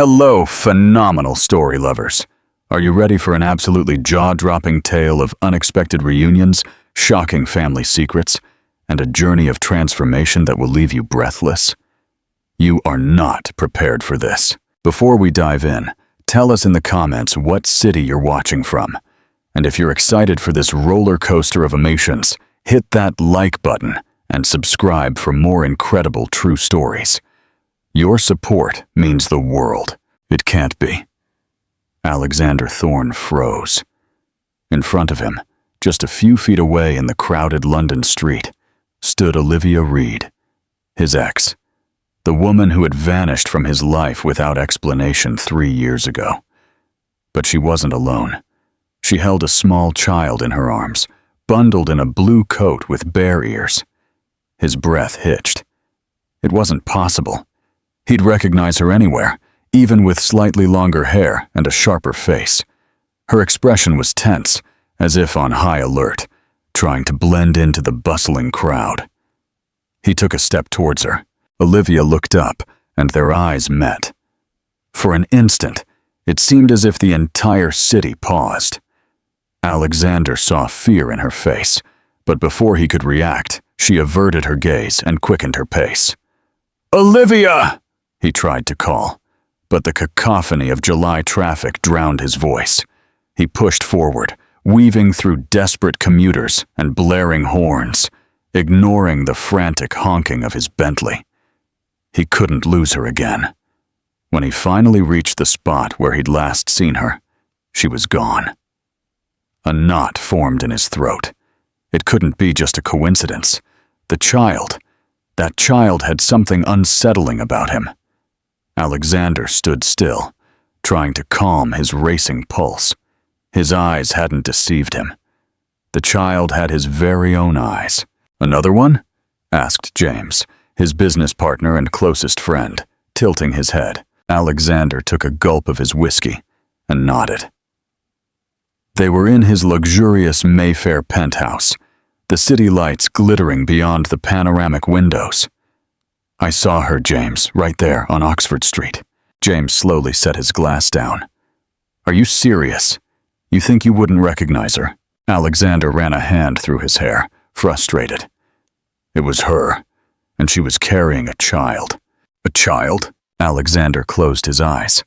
Hello, phenomenal story lovers. Are you ready for an absolutely jaw-dropping tale of unexpected reunions, shocking family secrets, and a journey of transformation that will leave you breathless? You are not prepared for this. Before we dive in, tell us in the comments what city you're watching from. And if you're excited for this roller coaster of emotions, hit that like button and subscribe for more incredible true stories. Your support means the world. It can't be. Alexander Thorne froze. In front of him, just a few feet away in the crowded London street, stood Olivia Reed, his ex, the woman who had vanished from his life without explanation 3 years ago. But she wasn't alone. She held a small child in her arms, bundled in a blue coat with bear ears. His breath hitched. It wasn't possible. He'd recognize her anywhere, even with slightly longer hair and a sharper face. Her expression was tense, as if on high alert, trying to blend into the bustling crowd. He took a step towards her. Olivia looked up, and their eyes met. For an instant, it seemed as if the entire city paused. Alexander saw fear in her face, but before he could react, she averted her gaze and quickened her pace. "Olivia!" he tried to call, but the cacophony of July traffic drowned his voice. He pushed forward, weaving through desperate commuters and blaring horns, ignoring the frantic honking of his Bentley. He couldn't lose her again. When he finally reached the spot where he'd last seen her, she was gone. A knot formed in his throat. It couldn't be just a coincidence. That child had something unsettling about him. Alexander stood still, trying to calm his racing pulse. His eyes hadn't deceived him. The child had his very own eyes. "Another one?" asked James, his business partner and closest friend, tilting his head. Alexander took a gulp of his whiskey and nodded. They were in his luxurious Mayfair penthouse, the city lights glittering beyond the panoramic windows. "I saw her, James, right there on Oxford Street." James slowly set his glass down. "Are you serious? You think you wouldn't recognize her?" Alexander ran a hand through his hair, frustrated. "It was her, and she was carrying a child." "A child?" Alexander closed his eyes.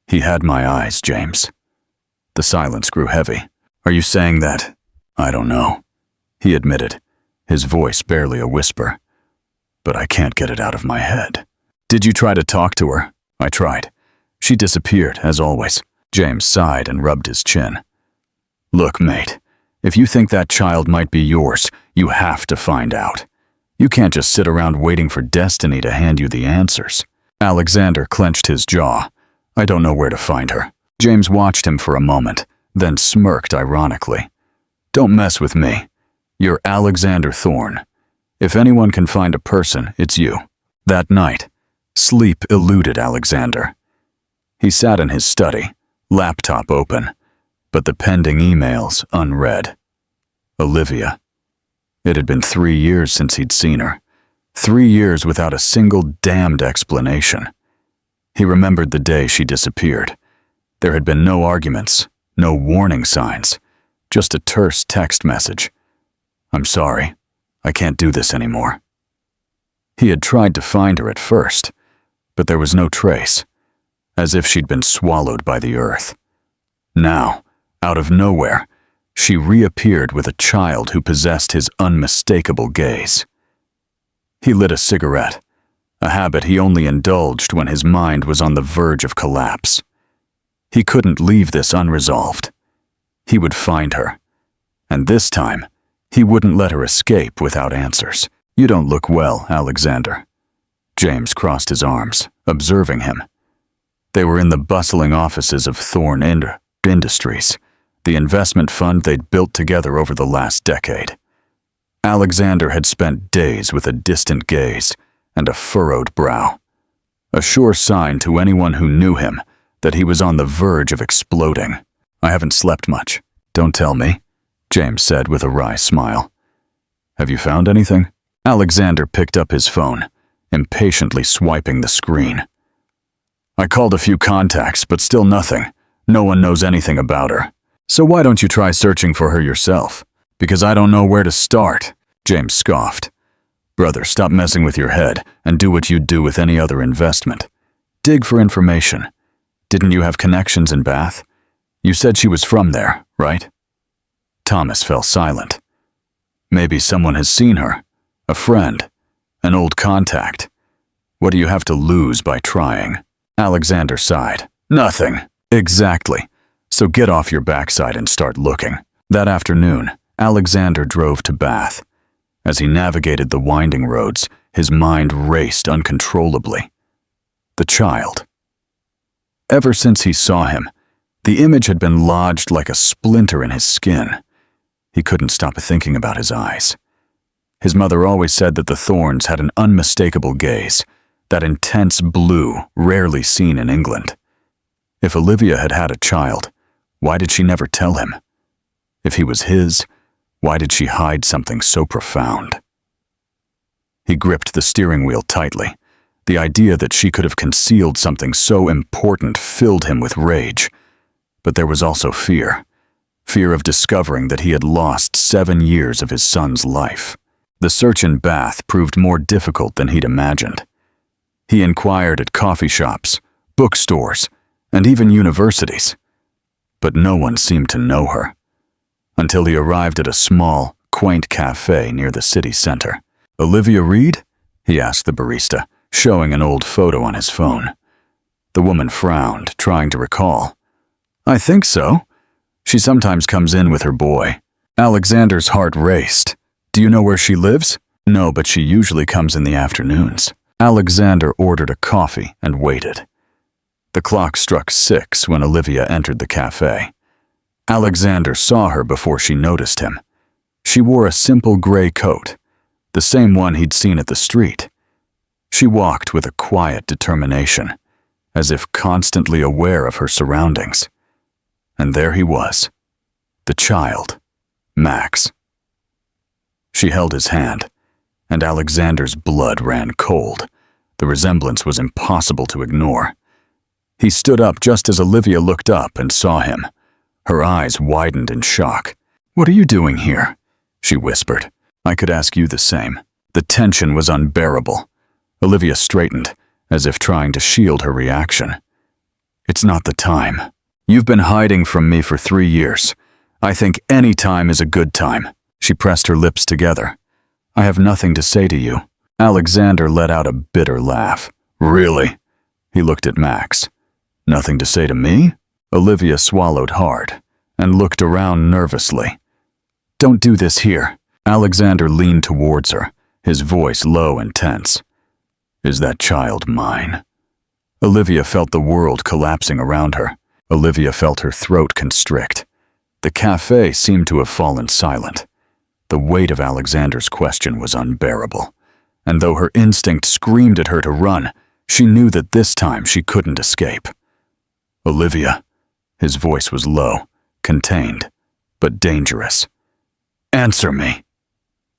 "He had my eyes, James." The silence grew heavy. "Are you saying that?" "I don't know," he admitted, his voice barely a whisper. "But I can't get it out of my head." "Did you try to talk to her?" "I tried. She disappeared, as always." James sighed and rubbed his chin. "Look, mate, if you think that child might be yours, you have to find out. You can't just sit around waiting for destiny to hand you the answers." Alexander clenched his jaw. "I don't know where to find her." James watched him for a moment, then smirked ironically. "Don't mess with me. You're Alexander Thorne. If anyone can find a person, it's you." That night, sleep eluded Alexander. He sat in his study, laptop open, but the pending emails unread. Olivia. It had been 3 years since he'd seen her. 3 years without a single damned explanation. He remembered the day she disappeared. There had been no arguments, no warning signs, just a terse text message. "I'm sorry. I can't do this anymore." He had tried to find her at first, but there was no trace, as if she'd been swallowed by the earth. Now, out of nowhere, she reappeared with a child who possessed his unmistakable gaze. He lit a cigarette, a habit he only indulged when his mind was on the verge of collapse. He couldn't leave this unresolved. He would find her, and this time, he wouldn't let her escape without answers. "You don't look well, Alexander." James crossed his arms, observing him. They were in the bustling offices of Thorne Industries, the investment fund they'd built together over the last decade. Alexander had spent days with a distant gaze and a furrowed brow, a sure sign to anyone who knew him that he was on the verge of exploding. "I haven't slept much." "Don't tell me," James said with a wry smile. "Have you found anything?" Alexander picked up his phone, impatiently swiping the screen. I called a few contacts, but still nothing. No one knows anything about her. So why don't you try searching for her yourself? Because I don't know where to start, James scoffed. Brother, stop messing with your head and do what you'd do with any other investment. Dig for information. Didn't you have connections in Bath? You said she was from there, right? Thomas fell silent. Maybe someone has seen her. A friend. An old contact. What do you have to lose by trying? Alexander sighed. Nothing. Exactly. So get off your backside and start looking. That afternoon, Alexander drove to Bath. As he navigated the winding roads, his mind raced uncontrollably. The child. Ever since he saw him, the image had been lodged like a splinter in his skin. He couldn't stop thinking about his eyes. His mother always said that the Thorns had an unmistakable gaze, that intense blue rarely seen in England. If Olivia had had a child, why did she never tell him? If he was his, why did she hide something so profound? He gripped the steering wheel tightly. The idea that she could have concealed something so important filled him with rage. But there was also fear. Fear of discovering that he had lost 7 years of his son's life. The search in Bath proved more difficult than he'd imagined. He inquired at coffee shops, bookstores, and even universities. But no one seemed to know her. Until he arrived at a small, quaint cafe near the city center. Olivia Reed? He asked the barista, showing an old photo on his phone. The woman frowned, trying to recall. I think so. She sometimes comes in with her boy. Alexander's heart raced. Do you know where she lives? No, but she usually comes in the afternoons. Alexander ordered a coffee and waited. The clock struck 6 when Olivia entered the cafe. Alexander saw her before she noticed him. She wore a simple gray coat, the same one he'd seen at the street. She walked with a quiet determination, as if constantly aware of her surroundings. And there he was, the child, Max. She held his hand, and Alexander's blood ran cold. The resemblance was impossible to ignore. He stood up just as Olivia looked up and saw him. Her eyes widened in shock. What are you doing here? She whispered. I could ask you the same. The tension was unbearable. Olivia straightened, as if trying to shield her reaction. It's not the time. You've been hiding from me for 3 years. I think any time is a good time. She pressed her lips together. I have nothing to say to you. Alexander let out a bitter laugh. Really? He looked at Max. Nothing to say to me? Olivia swallowed hard and looked around nervously. Don't do this here. Alexander leaned towards her, his voice low and tense. Is that child mine? Olivia felt the world collapsing around her. Olivia felt her throat constrict. The cafe seemed to have fallen silent. The weight of Alexander's question was unbearable, and though her instinct screamed at her to run, she knew that this time she couldn't escape. Olivia. His voice was low, contained, but dangerous. Answer me.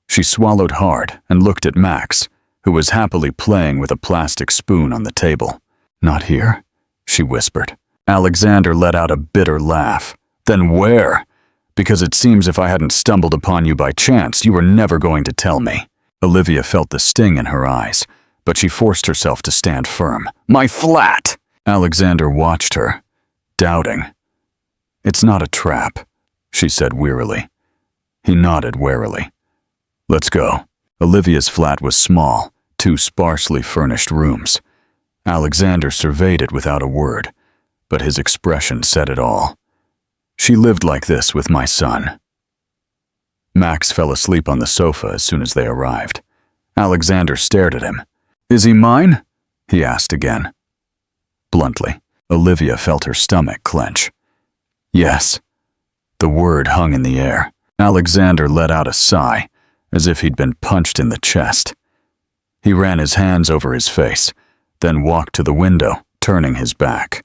She swallowed hard and looked at Max, who was happily playing with a plastic spoon on the table. Not here, she whispered. Alexander let out a bitter laugh. Then where? Because it seems if I hadn't stumbled upon you by chance, you were never going to tell me. Olivia felt the sting in her eyes, but she forced herself to stand firm. My flat! Alexander watched her, doubting. It's not a trap, she said wearily. He nodded warily. Let's go. Olivia's flat was small, 2 sparsely furnished rooms. Alexander surveyed it without a word, but his expression said it all. She lived like this with my son. Max fell asleep on the sofa as soon as they arrived. Alexander stared at him. Is he mine? He asked again. Bluntly, Olivia felt her stomach clench. Yes. The word hung in the air. Alexander let out a sigh, as if he'd been punched in the chest. He ran his hands over his face, then walked to the window, turning his back.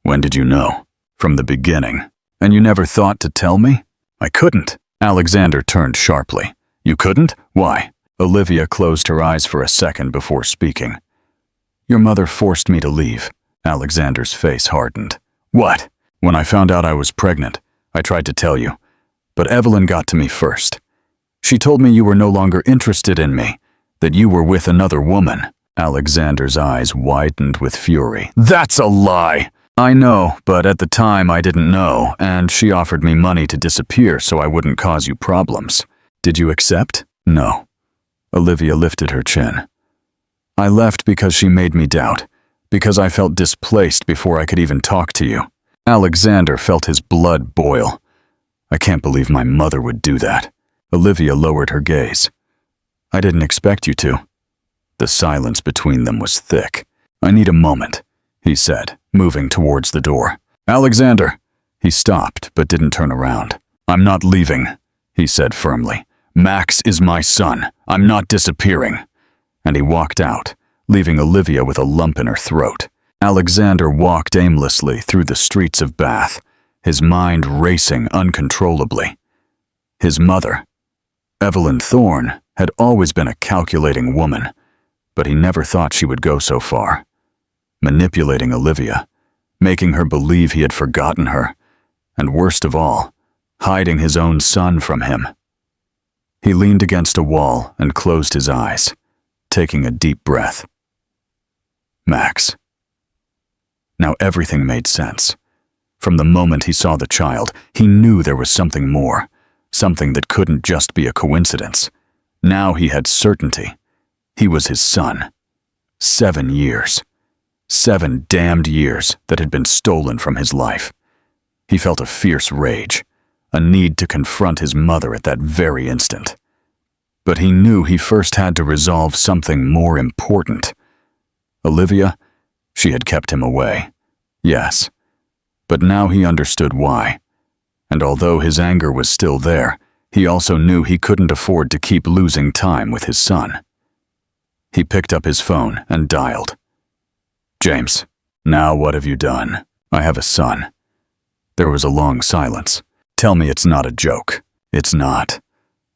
When did you know? From the beginning. And you never thought to tell me? I couldn't. Alexander turned sharply. You couldn't? Why? Olivia closed her eyes for a second before speaking. Your mother forced me to leave. Alexander's face hardened. What? When I found out I was pregnant, I tried to tell you, but Evelyn got to me first. She told me you were no longer interested in me, that you were with another woman. Alexander's eyes widened with fury. That's a lie! I know, but at the time I didn't know, and she offered me money to disappear so I wouldn't cause you problems. Did you accept? No. Olivia lifted her chin. I left because she made me doubt, because I felt displaced before I could even talk to you. Alexander felt his blood boil. I can't believe my mother would do that. Olivia lowered her gaze. I didn't expect you to. The silence between them was thick. I need a moment, he said, moving towards the door. Alexander! He stopped, but didn't turn around. I'm not leaving, he said firmly. Max is my son. I'm not disappearing. And he walked out, leaving Olivia with a lump in her throat. Alexander walked aimlessly through the streets of Bath, his mind racing uncontrollably. His mother, Evelyn Thorne, had always been a calculating woman, but he never thought she would go so far. Manipulating Olivia, making her believe he had forgotten her, and worst of all, hiding his own son from him. He leaned against a wall and closed his eyes, taking a deep breath. Max. Now everything made sense. From the moment he saw the child, he knew there was something more, something that couldn't just be a coincidence. Now he had certainty. He was his son. 7 years. 7 damned years that had been stolen from his life. He felt a fierce rage, a need to confront his mother at that very instant. But he knew he first had to resolve something more important. Olivia, she had kept him away. Yes. But now he understood why. And although his anger was still there, he also knew he couldn't afford to keep losing time with his son. He picked up his phone and dialed. James, now what have you done? I have a son. There was a long silence. Tell me it's not a joke. It's not.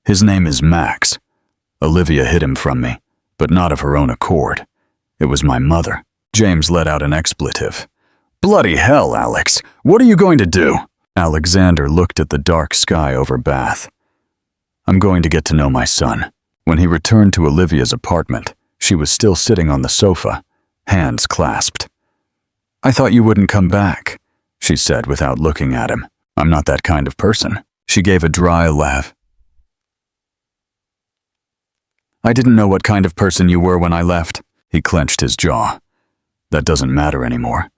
His name is Max. Olivia hid him from me, but not of her own accord. It was my mother. James let out an expletive. Bloody hell, Alex. What are you going to do? Alexander looked at the dark sky over Bath. I'm going to get to know my son. When he returned to Olivia's apartment, she was still sitting on the sofa, hands clasped. I thought you wouldn't come back, she said without looking at him. I'm not that kind of person. She gave a dry laugh. I didn't know what kind of person you were when I left. He clenched his jaw. That doesn't matter anymore.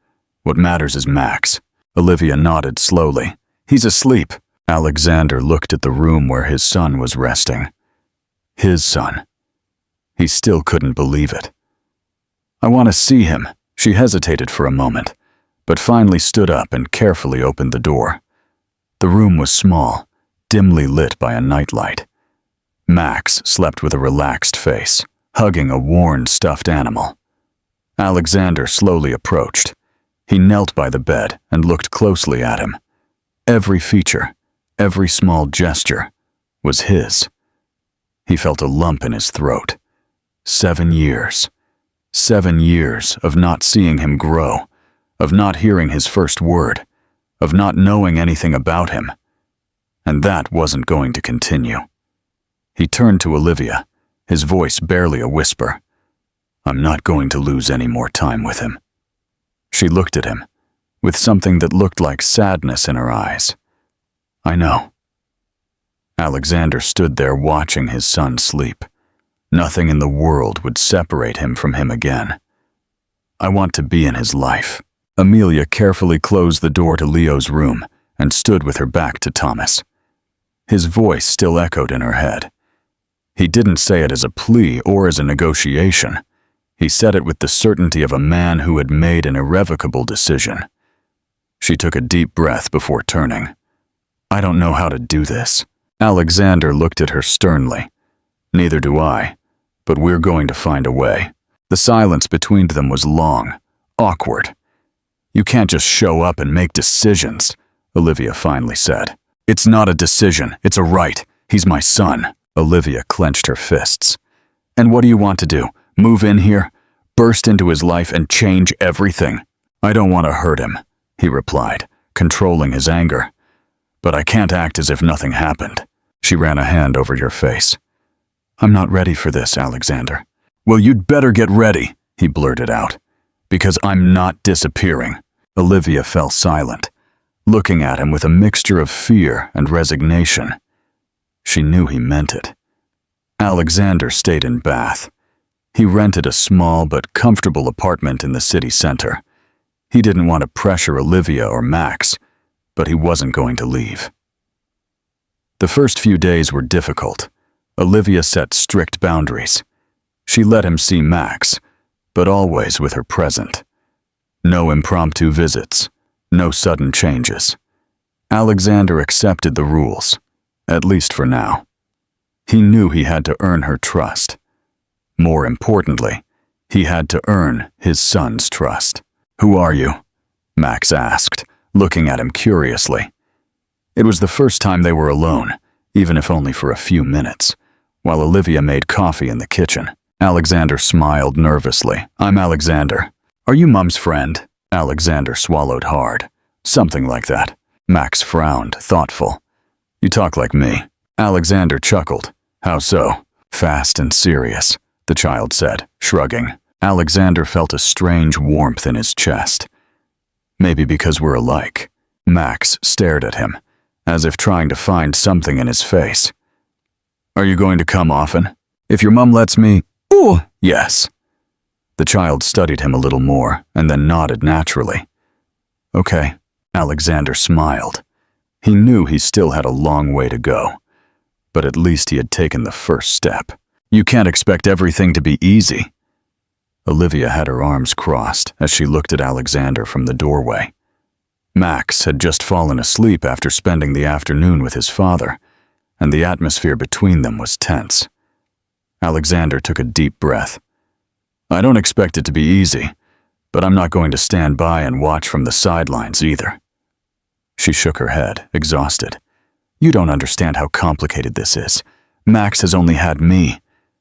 What matters is Max. Olivia nodded slowly. He's asleep. Alexander looked at the room where his son was resting. His son. He still couldn't believe it. I want to see him. She hesitated for a moment, but finally stood up and carefully opened the door. The room was small, dimly lit by a nightlight. Max slept with a relaxed face, hugging a worn stuffed animal. Alexander slowly approached. He knelt by the bed and looked closely at him. Every feature, every small gesture, was his. He felt a lump in his throat. 7 years. 7 years of not seeing him grow, of not hearing his first word, of not knowing anything about him. And that wasn't going to continue. He turned to Olivia, his voice barely a whisper. I'm not going to lose any more time with him. She looked at him, with something that looked like sadness in her eyes. I know. Alexander stood there watching his son sleep. Nothing in the world would separate him from him again. I want to be in his life. Amelia carefully closed the door to Leo's room and stood with her back to Thomas. His voice still echoed in her head. He didn't say it as a plea or as a negotiation. He said it with the certainty of a man who had made an irrevocable decision. She took a deep breath before turning. I don't know how to do this. Alexander looked at her sternly. Neither do I, but we're going to find a way. The silence between them was long, awkward. You can't just show up and make decisions, Olivia finally said. It's not a decision, it's a right. He's my son. Olivia clenched her fists. And what do you want to do? Move in here? Burst into his life and change everything? I don't want to hurt him, he replied, controlling his anger. But I can't act as if nothing happened. She ran a hand over your face. I'm not ready for this, Alexander. Well, you'd better get ready, he blurted out, because I'm not disappearing. Olivia fell silent, looking at him with a mixture of fear and resignation. She knew he meant it. Alexander stayed in Bath. He rented a small but comfortable apartment in the city center. He didn't want to pressure Olivia or Max, but he wasn't going to leave. The first few days were difficult. Olivia set strict boundaries. She let him see Max, but always with her present. No impromptu visits, no sudden changes. Alexander accepted the rules, at least for now. He knew he had to earn her trust. More importantly, he had to earn his son's trust. Who are you? Max asked, looking at him curiously. It was the first time they were alone, even if only for a few minutes, while Olivia made coffee in the kitchen. Alexander smiled nervously. I'm Alexander. Are you Mum's friend? Alexander swallowed hard. Something like that. Max frowned, thoughtful. You talk like me. Alexander chuckled. How so? Fast and serious, the child said, shrugging. Alexander felt a strange warmth in his chest. Maybe because we're alike. Max stared at him, as if trying to find something in his face. Are you going to come often? If your mum lets me. Ooh, yes. The child studied him a little more and then nodded naturally. Okay, Alexander smiled. He knew he still had a long way to go, but at least he had taken the first step. You can't expect everything to be easy. Olivia had her arms crossed as she looked at Alexander from the doorway. Max had just fallen asleep after spending the afternoon with his father, and the atmosphere between them was tense. Alexander took a deep breath. I don't expect it to be easy, but I'm not going to stand by and watch from the sidelines either. She shook her head, exhausted. You don't understand how complicated this is. Max has only had me.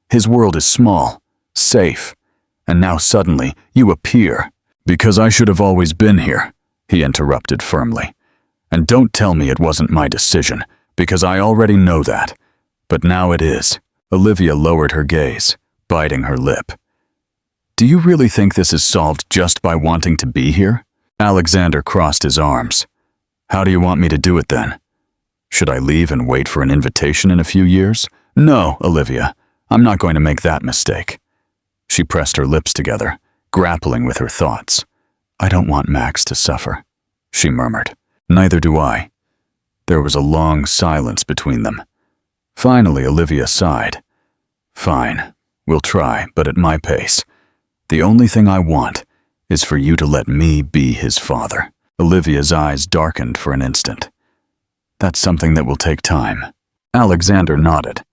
His world is small, safe, and now suddenly you appear. Because I should have always been here, he interrupted firmly. And don't tell me it wasn't my decision, because I already know that. But now it is. Olivia lowered her gaze, biting her lip. Do you really think this is solved just by wanting to be here? Alexander crossed his arms. How do you want me to do it then? Should I leave and wait for an invitation in a few years? No, Olivia, I'm not going to make that mistake. She pressed her lips together, grappling with her thoughts. I don't want Max to suffer, she murmured. Neither do I. There was a long silence between them. Finally, Olivia sighed. Fine, we'll try, but at my pace. The only thing I want is for you to let me be his father. Olivia's eyes darkened for an instant. That's something that will take time. Alexander nodded.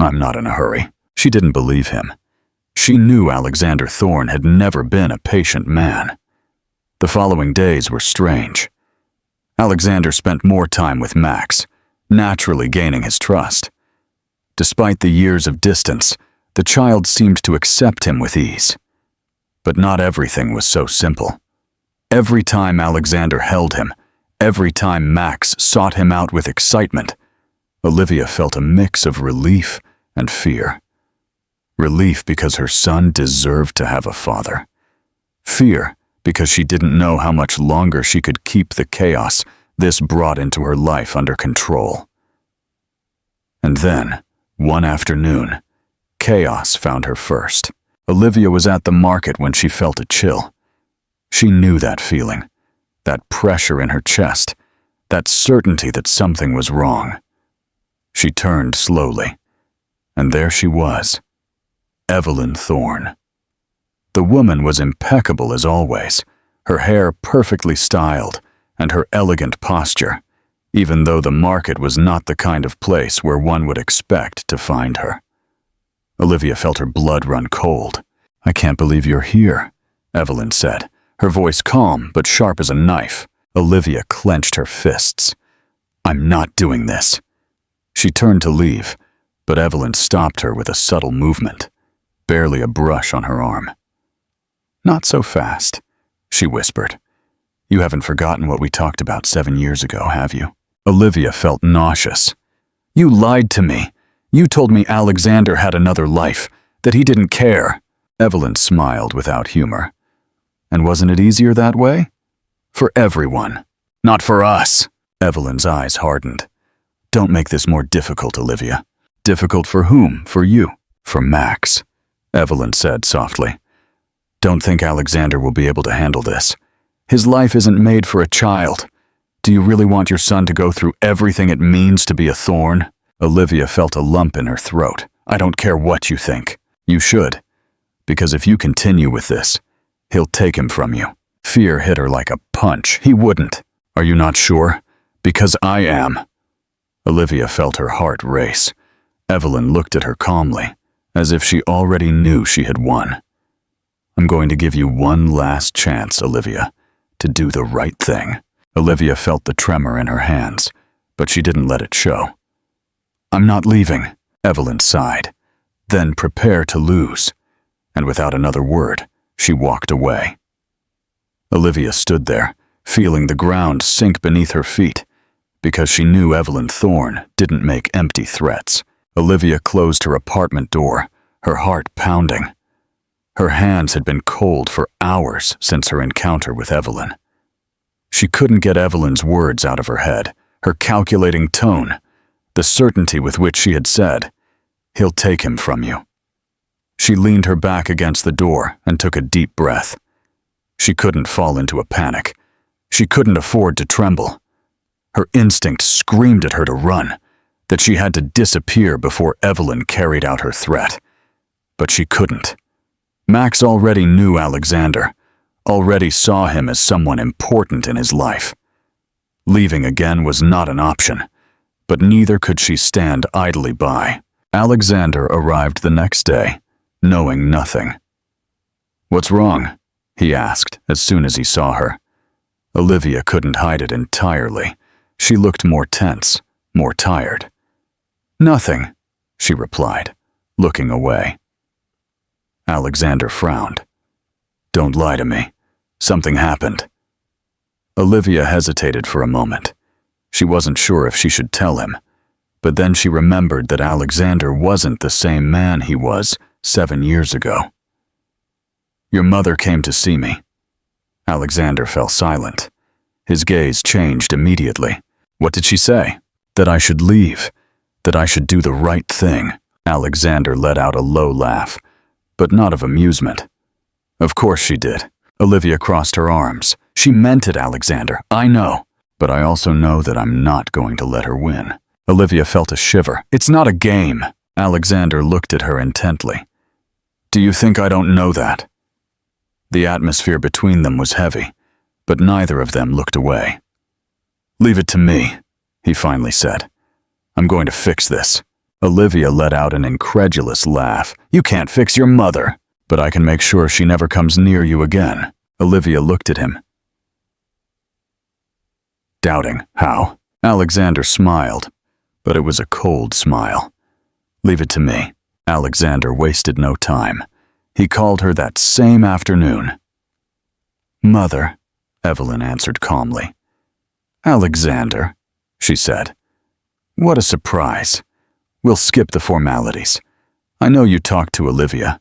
I'm not in a hurry. She didn't believe him. She knew Alexander Thorne had never been a patient man. The following days were strange. Alexander spent more time with Max, naturally gaining his trust. Despite the years of distance, the child seemed to accept him with ease. But not everything was so simple. Every time Alexander held him, every time Max sought him out with excitement, Olivia felt a mix of relief and fear. Relief because her son deserved to have a father. Fear because she didn't know how much longer she could keep the chaos this brought into her life under control. And then, one afternoon, chaos found her first. Olivia was at the market when she felt a chill. She knew that feeling, that pressure in her chest, that certainty that something was wrong. She turned slowly, and there she was, Evelyn Thorne. The woman was impeccable as always, her hair perfectly styled, and her elegant posture, even though the market was not the kind of place where one would expect to find her. Olivia felt her blood run cold. I can't believe you're here, Evelyn said, her voice calm but sharp as a knife. Olivia clenched her fists. I'm not doing this. She turned to leave, but Evelyn stopped her with a subtle movement, barely a brush on her arm. Not so fast, she whispered, You haven't forgotten what we talked about 7 years ago, have you? Olivia felt nauseous. You lied to me. You told me Alexander had another life, that he didn't care. Evelyn smiled without humor. And wasn't it easier that way? For everyone. Not for us. Evelyn's eyes hardened. Don't make this more difficult, Olivia. Difficult for whom? For you. For Max. Evelyn said softly. Don't think Alexander will be able to handle this. His life isn't made for a child. Do you really want your son to go through everything it means to be a thorn? Olivia felt a lump in her throat. I don't care what you think. You should. Because if you continue with this, he'll take him from you. Fear hit her like a punch. He wouldn't. Are you not sure? Because I am. Olivia felt her heart race. Evelyn looked at her calmly, as if she already knew she had won. I'm going to give you one last chance, Olivia, to do the right thing. Olivia felt the tremor in her hands, but she didn't let it show. I'm not leaving, Evelyn sighed. Then prepare to lose. And without another word, she walked away. Olivia stood there, feeling the ground sink beneath her feet, because she knew Evelyn Thorne didn't make empty threats. Olivia closed her apartment door, her heart pounding. Her hands had been cold for hours since her encounter with Evelyn. She couldn't get Evelyn's words out of her head, her calculating tone, the certainty with which she had said, "He'll take him from you." She leaned her back against the door and took a deep breath. She couldn't fall into a panic. She couldn't afford to tremble. Her instinct screamed at her to run, that she had to disappear before Evelyn carried out her threat. But she couldn't. Max already knew Alexander, already saw him as someone important in his life. Leaving again was not an option, but neither could she stand idly by. Alexander arrived the next day, knowing nothing. What's wrong? He asked as soon as he saw her. Olivia couldn't hide it entirely. She looked more tense, more tired. Nothing, she replied, looking away. Alexander frowned. Don't lie to me. Something happened. Olivia hesitated for a moment. She wasn't sure if she should tell him, but then she remembered that Alexander wasn't the same man he was 7 years ago. Your mother came to see me. Alexander fell silent. His gaze changed immediately. What did she say? That I should leave, that I should do the right thing. Alexander let out a low laugh, but not of amusement. Of course she did. Olivia crossed her arms. She meant it, Alexander. I know. But I also know that I'm not going to let her win. Olivia felt a shiver. It's not a game. Alexander looked at her intently. Do you think I don't know that? The atmosphere between them was heavy, but neither of them looked away. Leave it to me, he finally said. I'm going to fix this. Olivia let out an incredulous laugh. You can't fix your mother, but I can make sure she never comes near you again. Olivia looked at him, doubting. How? Alexander smiled, but it was a cold smile. Leave it to me. Alexander wasted no time. He called her that same afternoon. Mother, Evelyn answered calmly. Alexander, she said. What a surprise. We'll skip the formalities. I know you talked to Olivia.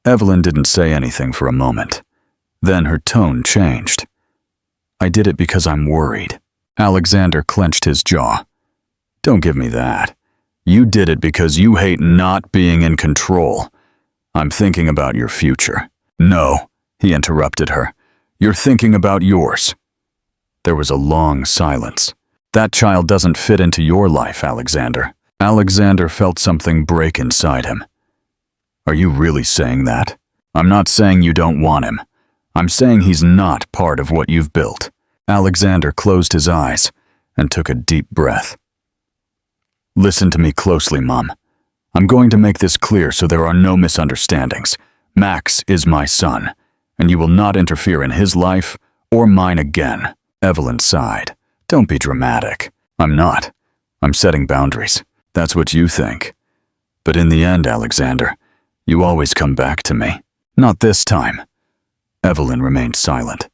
Evelyn didn't say anything for a moment. Then her tone changed. I did it because I'm worried. Alexander clenched his jaw. Don't give me that. You did it because you hate not being in control. I'm thinking about your future. No, he interrupted her. You're thinking about yours. There was a long silence. That child doesn't fit into your life, Alexander. Alexander felt something break inside him. Are you really saying that? I'm not saying you don't want him. I'm saying he's not part of what you've built. Alexander closed his eyes and took a deep breath. Listen to me closely, Mom. I'm going to make this clear so there are no misunderstandings. Max is my son, and you will not interfere in his life or mine again. Evelyn sighed. Don't be dramatic. I'm not. I'm setting boundaries. That's what you think. But in the end, Alexander, you always come back to me. Not this time. Evelyn remained silent.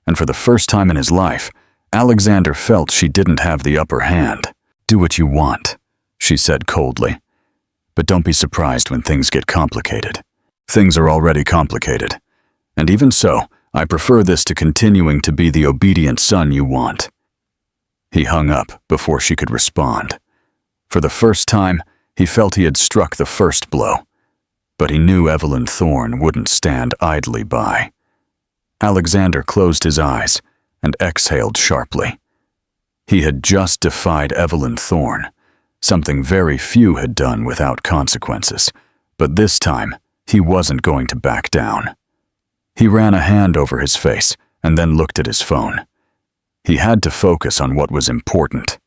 and for the first time in his life, Alexander felt she didn't have the upper hand. "Do what you want," she said coldly. "But don't be surprised when things get complicated. Things are already complicated. And even so, I prefer this to continuing to be the obedient son you want." He hung up before she could respond. For the first time, he felt he had struck the first blow. But he knew Evelyn Thorne wouldn't stand idly by. Alexander closed his eyes and exhaled sharply. He had just defied Evelyn Thorne, something very few had done without consequences, but this time he wasn't going to back down. He ran a hand over his face and then looked at his phone. He had to focus on what was important.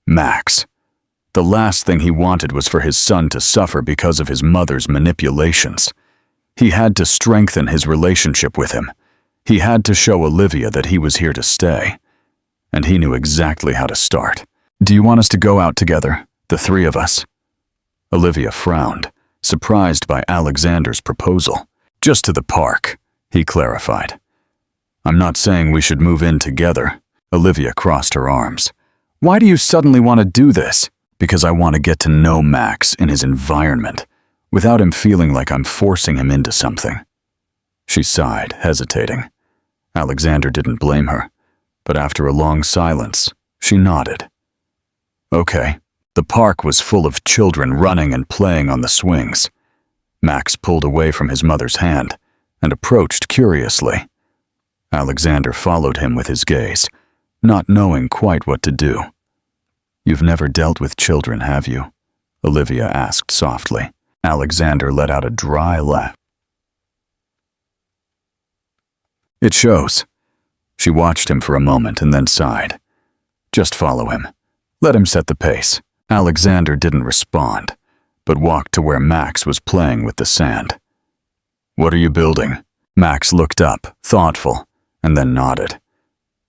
Max. The last thing he wanted was for his son to suffer because of his mother's manipulations. He had to strengthen his relationship with him. He had to show Olivia that he was here to stay. And he knew exactly how to start. "Do you want us to go out together, the three of us?" Olivia frowned, surprised by Alexander's proposal. "Just to the park," he clarified. "I'm not saying we should move in together." Olivia crossed her arms. "Why do you suddenly want to do this?" "Because I want to get to know Max in his environment, without him feeling like I'm forcing him into something." She sighed, hesitating. Alexander didn't blame her, but after a long silence, she nodded. "Okay." The park was full of children running and playing on the swings. Max pulled away from his mother's hand and approached curiously. Alexander followed him with his gaze, not knowing quite what to do. "You've never dealt with children, have you?" Olivia asked softly. Alexander let out a dry laugh. "It shows." She watched him for a moment and then sighed. "Just follow him. Let him set the pace." Alexander didn't respond, but walked to where Max was playing with the sand. "What are you building?" Max looked up, thoughtful, and then nodded.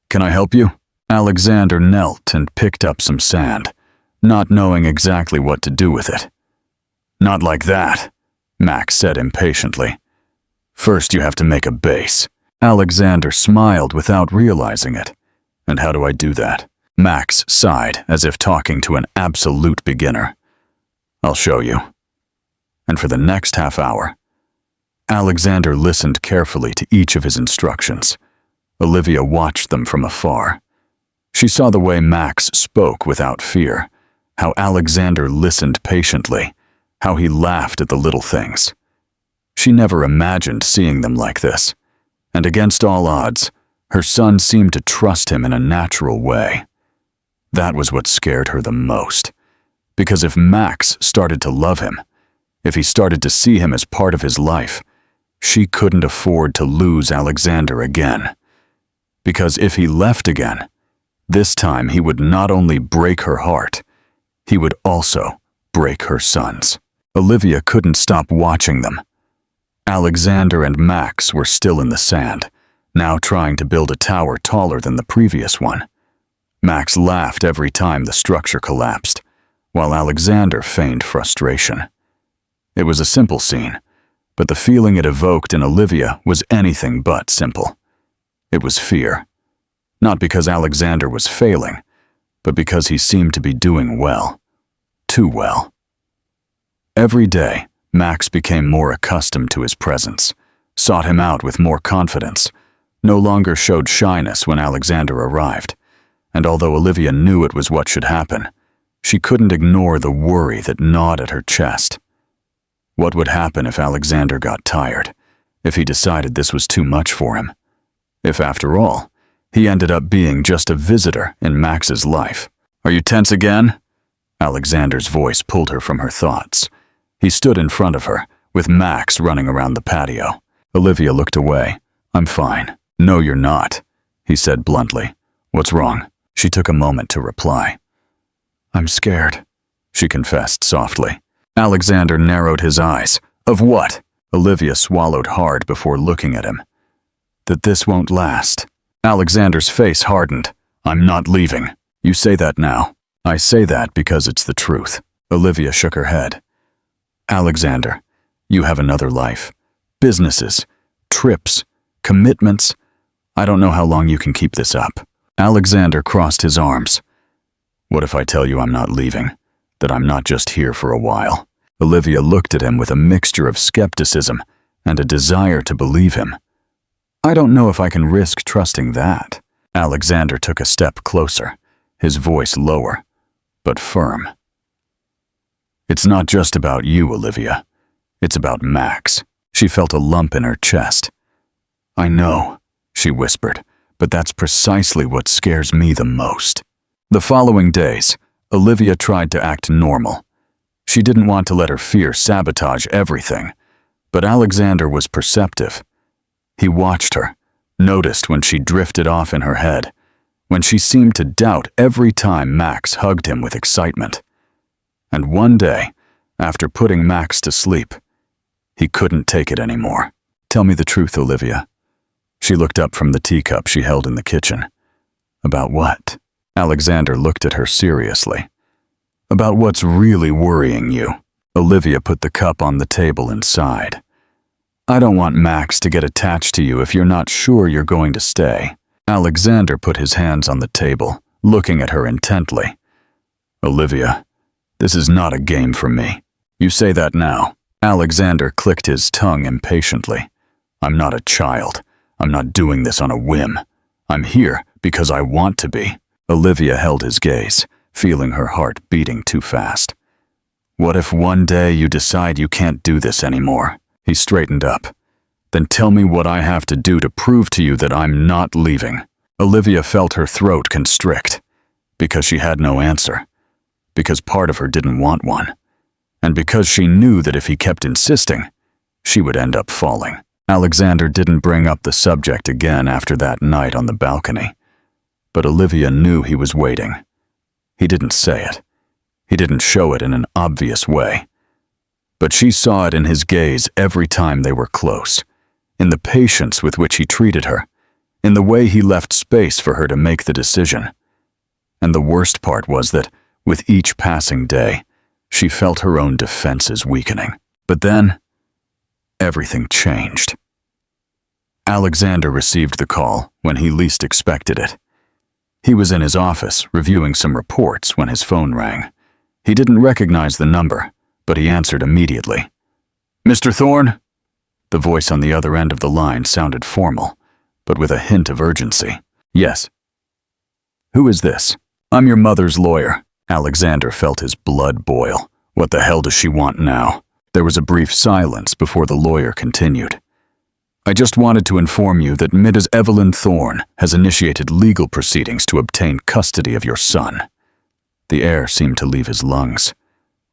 "Can I help you?" Alexander knelt and picked up some sand, not knowing exactly what to do with it. "Not like that," Max said impatiently. "First you have to make a base." Alexander smiled without realizing it. "And how do I do that?" Max sighed as if talking to an absolute beginner. "I'll show you." And for the next half hour, Alexander listened carefully to each of his instructions. Olivia watched them from afar. She saw the way Max spoke without fear, how Alexander listened patiently, how he laughed at the little things. She never imagined seeing them like this, and against all odds, her son seemed to trust him in a natural way. That was what scared her the most, because if Max started to love him, if he started to see him as part of his life, she couldn't afford to lose Alexander again. Because if he left again, this time he would not only break her heart, he would also break her son's. Olivia couldn't stop watching them. Alexander and Max were still in the sand, now trying to build a tower taller than the previous one. Max laughed every time the structure collapsed, while Alexander feigned frustration. It was a simple scene, but the feeling it evoked in Olivia was anything but simple. It was fear. Not because Alexander was failing, but because he seemed to be doing well. Too well. Every day, Max became more accustomed to his presence, sought him out with more confidence, no longer showed shyness when Alexander arrived, and although Olivia knew it was what should happen, she couldn't ignore the worry that gnawed at her chest. What would happen if Alexander got tired, if he decided this was too much for him? If, after all, he ended up being just a visitor in Max's life? "Are you tense again?" Alexander's voice pulled her from her thoughts. He stood in front of her, with Max running around the patio. Olivia looked away. "I'm fine." "No, you're not," he said bluntly. "What's wrong?" She took a moment to reply. "I'm scared," she confessed softly. Alexander narrowed his eyes. "Of what?" Olivia swallowed hard before looking at him. "That this won't last." Alexander's face hardened. "I'm not leaving." "You say that now." "I say that because it's the truth." Olivia shook her head. "Alexander, you have another life. Businesses, trips, commitments. I don't know how long you can keep this up." Alexander crossed his arms. "What if I tell you I'm not leaving? That I'm not just here for a while?" Olivia looked at him with a mixture of skepticism and a desire to believe him. "I don't know if I can risk trusting that." Alexander took a step closer, his voice lower, but firm. "It's not just about you, Olivia. It's about Max." She felt a lump in her chest. "I know," she whispered, "but that's precisely what scares me the most." The following days, Olivia tried to act normal. She didn't want to let her fear sabotage everything, but Alexander was perceptive. He watched her, noticed when she drifted off in her head, when she seemed to doubt every time Max hugged him with excitement. And one day, after putting Max to sleep, he couldn't take it anymore. "Tell me the truth, Olivia." She looked up from the teacup she held in the kitchen. "About what?" Alexander looked at her seriously. "About what's really worrying you." Olivia put the cup on the table and sighed. "I don't want Max to get attached to you if you're not sure you're going to stay." Alexander put his hands on the table, looking at her intently. "Olivia, this is not a game for me." "You say that now." Alexander clicked his tongue impatiently. "I'm not a child. I'm not doing this on a whim. I'm here because I want to be." Olivia held his gaze, feeling her heart beating too fast. "What if one day you decide you can't do this anymore?" He straightened up. "Then tell me what I have to do to prove to you that I'm not leaving." Olivia felt her throat constrict, because she had no answer, because part of her didn't want one, and because she knew that if he kept insisting, she would end up falling. Alexander didn't bring up the subject again after that night on the balcony, but Olivia knew he was waiting. He didn't say it. He didn't show it in an obvious way. But she saw it in his gaze every time they were close, in the patience with which he treated her, in the way he left space for her to make the decision. And the worst part was that, with each passing day, she felt her own defenses weakening. But then, everything changed. Alexander received the call when he least expected it. He was in his office reviewing some reports when his phone rang. He didn't recognize the number, but he answered immediately. "Mr. Thorne?" The voice on the other end of the line sounded formal, but with a hint of urgency. "Yes." "Who is this?" "I'm your mother's lawyer." Alexander felt his blood boil. What the hell does she want now? There was a brief silence before the lawyer continued. "I just wanted to inform you that Mrs. Evelyn Thorne has initiated legal proceedings to obtain custody of your son." The air seemed to leave his lungs.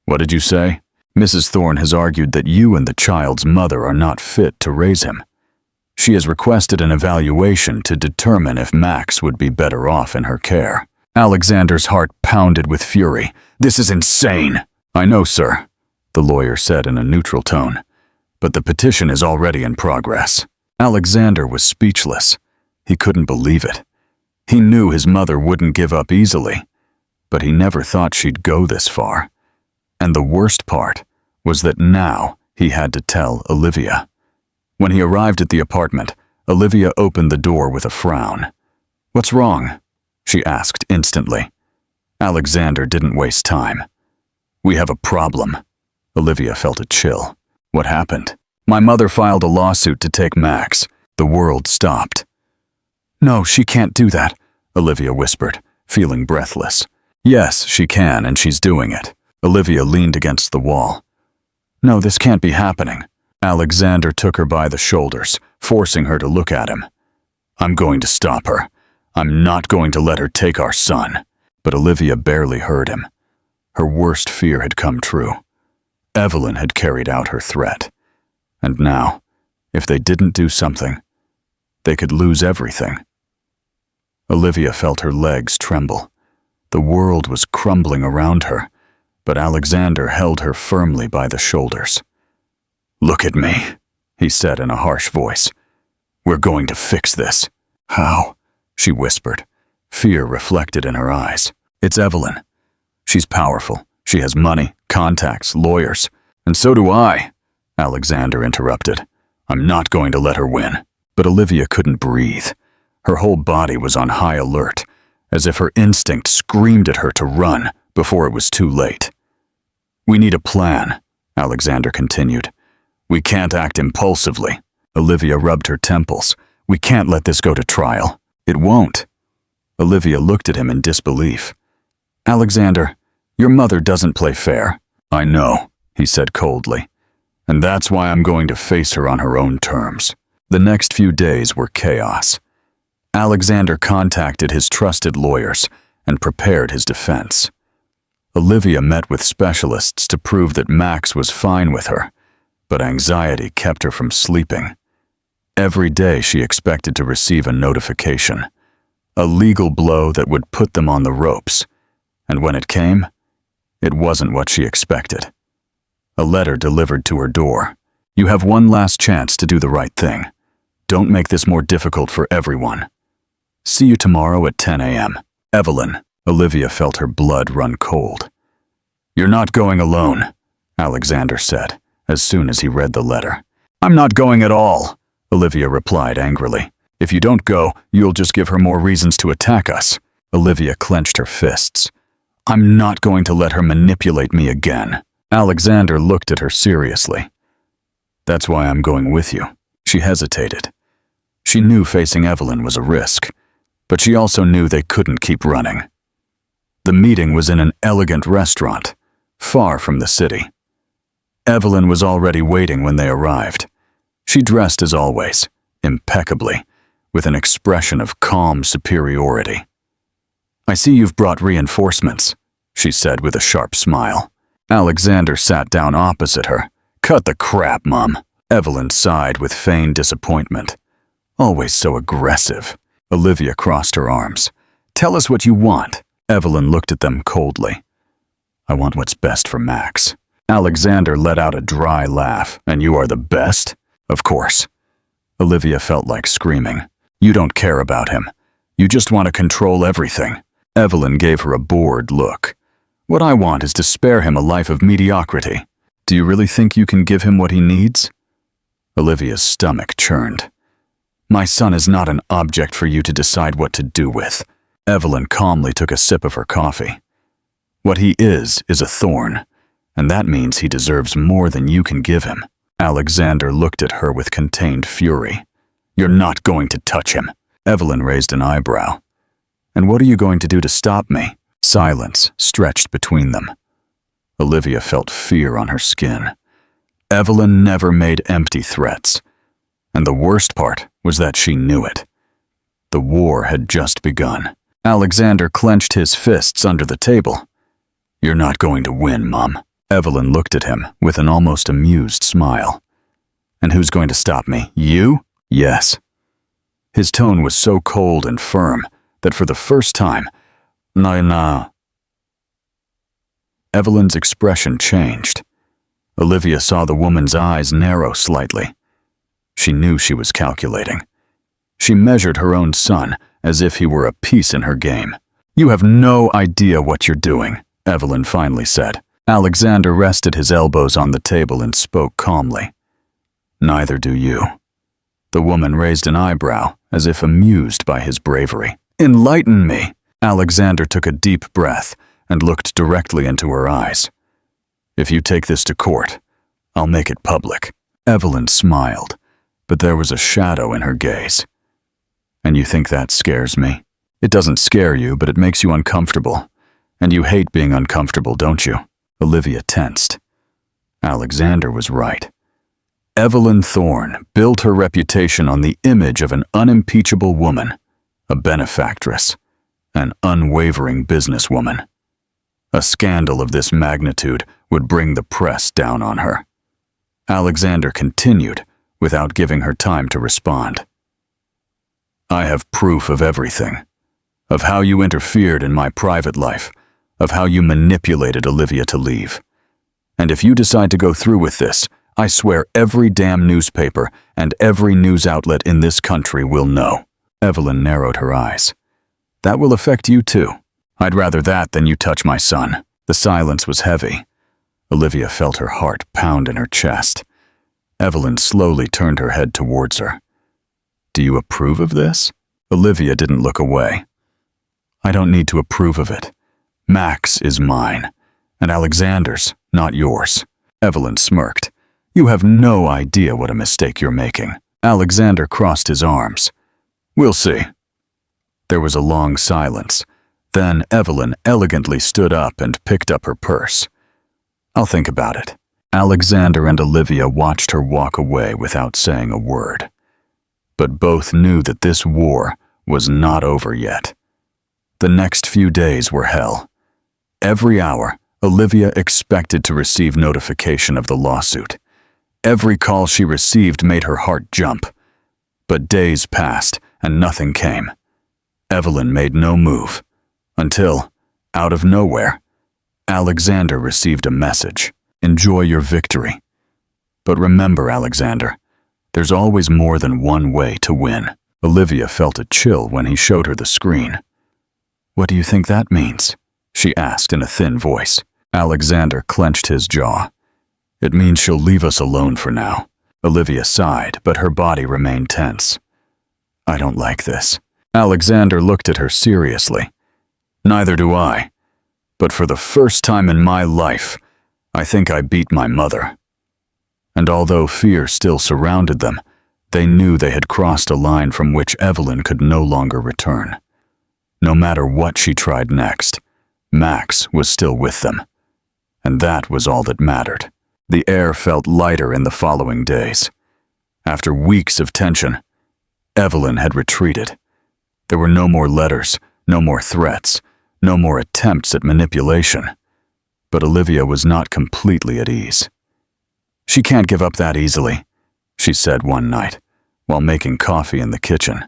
"What did you say?" "Mrs. Thorne has argued that you and the child's mother are not fit to raise him. She has requested an evaluation to determine if Max would be better off in her care." Alexander's heart pounded with fury. "This is insane." "I know, sir," the lawyer said in a neutral tone, "but the petition is already in progress." Alexander was speechless. He couldn't believe it. He knew his mother wouldn't give up easily, but he never thought she'd go this far. And the worst part was that now he had to tell Olivia. When he arrived at the apartment, Olivia opened the door with a frown. "What's wrong?" she asked instantly. Alexander didn't waste time. "We have a problem." Olivia felt a chill. "What happened?" "My mother filed a lawsuit to take Max." The world stopped. "No, she can't do that," Olivia whispered, feeling breathless. "Yes, she can, and she's doing it." Olivia leaned against the wall. "No, this can't be happening." Alexander took her by the shoulders, forcing her to look at him. "I'm going to stop her. I'm not going to let her take our son." But Olivia barely heard him. Her worst fear had come true. Evelyn had carried out her threat. And now, if they didn't do something, they could lose everything. Olivia felt her legs tremble. The world was crumbling around her, but Alexander held her firmly by the shoulders. "Look at me," he said in a harsh voice. "We're going to fix this." "How?" she whispered, fear reflected in her eyes. "It's Evelyn. She's powerful. She has money, contacts, lawyers. And so do I," Alexander interrupted. "I'm not going to let her win." But Olivia couldn't breathe. Her whole body was on high alert, as if her instinct screamed at her to run before it was too late. "We need a plan," Alexander continued. "We can't act impulsively." Olivia rubbed her temples. "We can't let this go to trial." "It won't." Olivia looked at him in disbelief. "Alexander, your mother doesn't play fair." "I know," he said coldly. "And that's why I'm going to face her on her own terms." The next few days were chaos. Alexander contacted his trusted lawyers and prepared his defense. Olivia met with specialists to prove that Max was fine with her, but anxiety kept her from sleeping. Every day she expected to receive a notification, a legal blow that would put them on the ropes, and when it came, it wasn't what she expected. A letter delivered to her door. "You have one last chance to do the right thing. Don't make this more difficult for everyone. See you tomorrow at 10 a.m. Evelyn." Olivia felt her blood run cold. "You're not going alone," Alexander said, as soon as he read the letter. "I'm not going at all," Olivia replied angrily. "If you don't go, you'll just give her more reasons to attack us." Olivia clenched her fists. "I'm not going to let her manipulate me again." Alexander looked at her seriously. "That's why I'm going with you." She hesitated. She knew facing Evelyn was a risk, but she also knew they couldn't keep running. The meeting was in an elegant restaurant, far from the city. Evelyn was already waiting when they arrived. She dressed as always, impeccably, with an expression of calm superiority. "I see you've brought reinforcements," she said with a sharp smile. Alexander sat down opposite her. "Cut the crap, Mum." Evelyn sighed with feigned disappointment. "Always so aggressive." Olivia crossed her arms. "Tell us what you want." Evelyn looked at them coldly. "I want what's best for Max." Alexander let out a dry laugh. "And you are the best?" "Of course." Olivia felt like screaming. "You don't care about him. You just want to control everything." Evelyn gave her a bored look. "What I want is to spare him a life of mediocrity. Do you really think you can give him what he needs?" Olivia's stomach churned. "My son is not an object for you to decide what to do with." Evelyn calmly took a sip of her coffee. "What he is a thorn, and that means he deserves more than you can give him." Alexander looked at her with contained fury. "You're not going to touch him." Evelyn raised an eyebrow. "And what are you going to do to stop me?" Silence stretched between them. Olivia felt fear on her skin. Evelyn never made empty threats, and the worst part was that she knew it. The war had just begun. Alexander clenched his fists under the table. "You're not going to win, Mum." Evelyn looked at him with an almost amused smile. "And who's going to stop me? You?" "Yes." His tone was so cold and firm that for the first time, "No." Evelyn's expression changed. Olivia saw the woman's eyes narrow slightly. She knew she was calculating. She measured her own son as if he were a piece in her game. "You have no idea what you're doing," Evelyn finally said. Alexander rested his elbows on the table and spoke calmly. "Neither do you." The woman raised an eyebrow, as if amused by his bravery. "Enlighten me." Alexander took a deep breath and looked directly into her eyes. "If you take this to court, I'll make it public." Evelyn smiled, but there was a shadow in her gaze. "And you think that scares me?" "It doesn't scare you, but it makes you uncomfortable. And you hate being uncomfortable, don't you?" Olivia tensed. Alexander was right. Evelyn Thorne built her reputation on the image of an unimpeachable woman, a benefactress, an unwavering businesswoman. A scandal of this magnitude would bring the press down on her. Alexander continued, without giving her time to respond. "I have proof of everything. Of how you interfered in my private life, of how you manipulated Olivia to leave. And if you decide to go through with this, I swear every damn newspaper and every news outlet in this country will know." Evelyn narrowed her eyes. "That will affect you too. I'd rather that than you touch my son." The silence was heavy. Olivia felt her heart pound in her chest. Evelyn slowly turned her head towards her. "Do you approve of this?" Olivia didn't look away. I don't need to approve of it. Max is mine, and Alexander's, not yours. Evelyn smirked. You have no idea what a mistake you're making. Alexander crossed his arms. We'll see. There was a long silence. Then Evelyn elegantly stood up and picked up her purse. I'll think about it. Alexander and Olivia watched her walk away without saying a word. But both knew that this war was not over yet. The next few days were hell. Every hour, Olivia expected to receive notification of the lawsuit. Every call she received made her heart jump. But days passed and nothing came. Evelyn made no move. Until, out of nowhere, Alexander received a message. Enjoy your victory. But remember, Alexander, there's always more than one way to win. Olivia felt a chill when he showed her the screen. What do you think that means? She asked in a thin voice. Alexander clenched his jaw. It means she'll leave us alone for now. Olivia sighed, but her body remained tense. I don't like this. Alexander looked at her seriously. Neither do I. But for the first time in my life, I think I beat my mother. And although fear still surrounded them, they knew they had crossed a line from which Evelyn could no longer return. No matter what she tried next, Max was still with them. And that was all that mattered. The air felt lighter in the following days. After weeks of tension, Evelyn had retreated. There were no more letters, no more threats, no more attempts at manipulation. But Olivia was not completely at ease. She can't give up that easily, she said one night, while making coffee in the kitchen.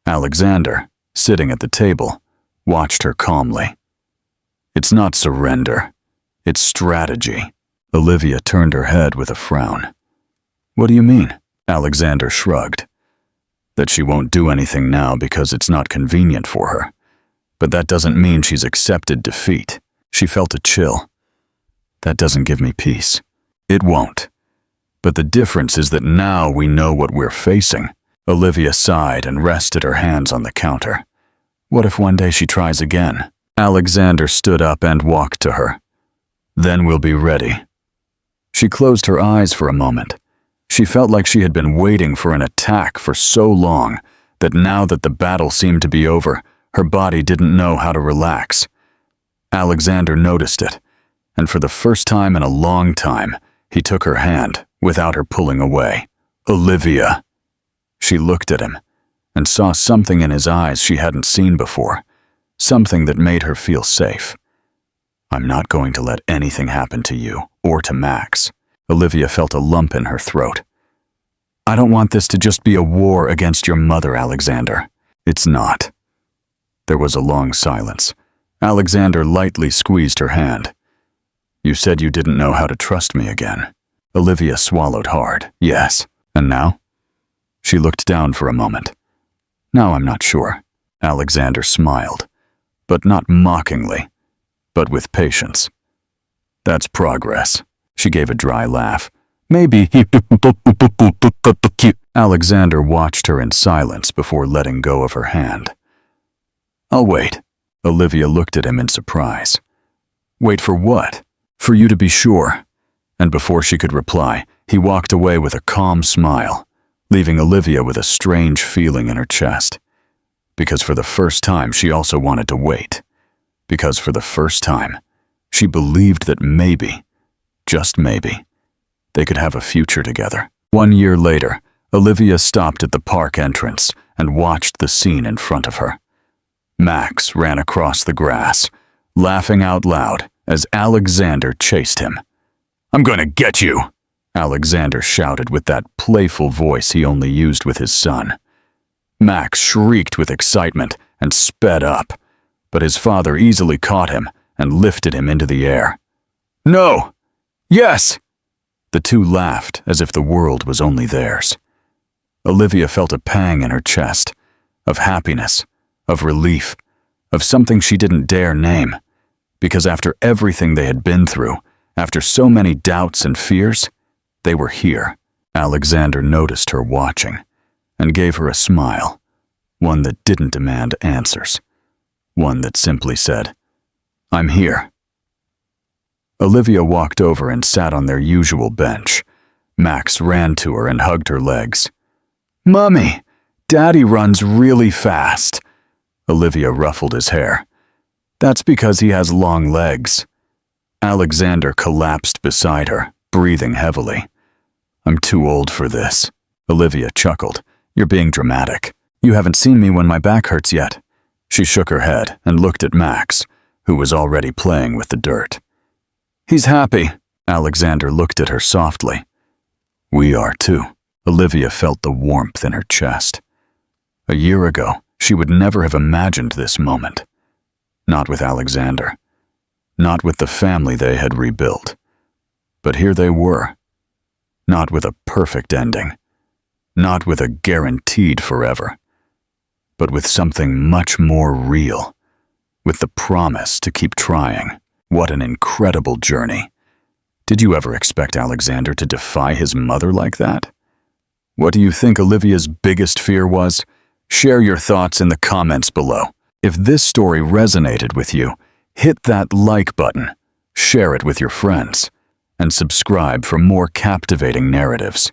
Alexander, sitting at the table, watched her calmly. It's not surrender, it's strategy. Olivia turned her head with a frown. What do you mean? Alexander shrugged. That she won't do anything now because it's not convenient for her. But that doesn't mean she's accepted defeat. She felt a chill. That doesn't give me peace. It won't. But the difference is that now we know what we're facing. Olivia sighed and rested her hands on the counter. What if one day she tries again? Alexander stood up and walked to her. Then we'll be ready. She closed her eyes for a moment. She felt like she had been waiting for an attack for so long that now that the battle seemed to be over, her body didn't know how to relax. Alexander noticed it, and for the first time in a long time, he took her hand without her pulling away. Olivia. She looked at him and saw something in his eyes she hadn't seen before, something that made her feel safe. I'm not going to let anything happen to you or to Max. Olivia felt a lump in her throat. I don't want this to just be a war against your mother, Alexander. It's not. There was a long silence. Alexander lightly squeezed her hand. You said you didn't know how to trust me again. Olivia swallowed hard. Yes. And now? She looked down for a moment. Now I'm not sure. Alexander smiled, but not mockingly, but with patience. That's progress. She gave a dry laugh. Maybe. Alexander watched her in silence before letting go of her hand. I'll wait. Olivia looked at him in surprise. Wait for what? For you to be sure. And before she could reply, he walked away with a calm smile, leaving Olivia with a strange feeling in her chest. Because for the first time, she also wanted to wait. Because for the first time, she believed that maybe, just maybe, they could have a future together. 1 year later, Olivia stopped at the park entrance and watched the scene in front of her. Max ran across the grass, laughing out loud as Alexander chased him. I'm going to get you, Alexander shouted with that playful voice he only used with his son. Max shrieked with excitement and sped up, but his father easily caught him and lifted him into the air. No! Yes! The two laughed as if the world was only theirs. Olivia felt a pang in her chest, of happiness, of relief, of something she didn't dare name, because after everything they had been through, after so many doubts and fears, they were here. Alexander noticed her watching and gave her a smile, one that didn't demand answers, one that simply said, "I'm here." Olivia walked over and sat on their usual bench. Max ran to her and hugged her legs. "Mummy, Daddy runs really fast." Olivia ruffled his hair. "That's because he has long legs." Alexander collapsed beside her, breathing heavily. "I'm too old for this." Olivia chuckled. "You're being dramatic. You haven't seen me when my back hurts yet." She shook her head and looked at Max, who was already playing with the dirt. "He's happy." Alexander looked at her softly. "We are too." Olivia felt the warmth in her chest. A year ago, she would never have imagined this moment. Not with Alexander. Not with the family they had rebuilt. But here they were. Not with a perfect ending. Not with a guaranteed forever. But with something much more real. With the promise to keep trying. What an incredible journey. Did you ever expect Alexander to defy his mother like that? What do you think Olivia's biggest fear was? Share your thoughts in the comments below. If this story resonated with you, hit that like button, share it with your friends, and subscribe for more captivating narratives.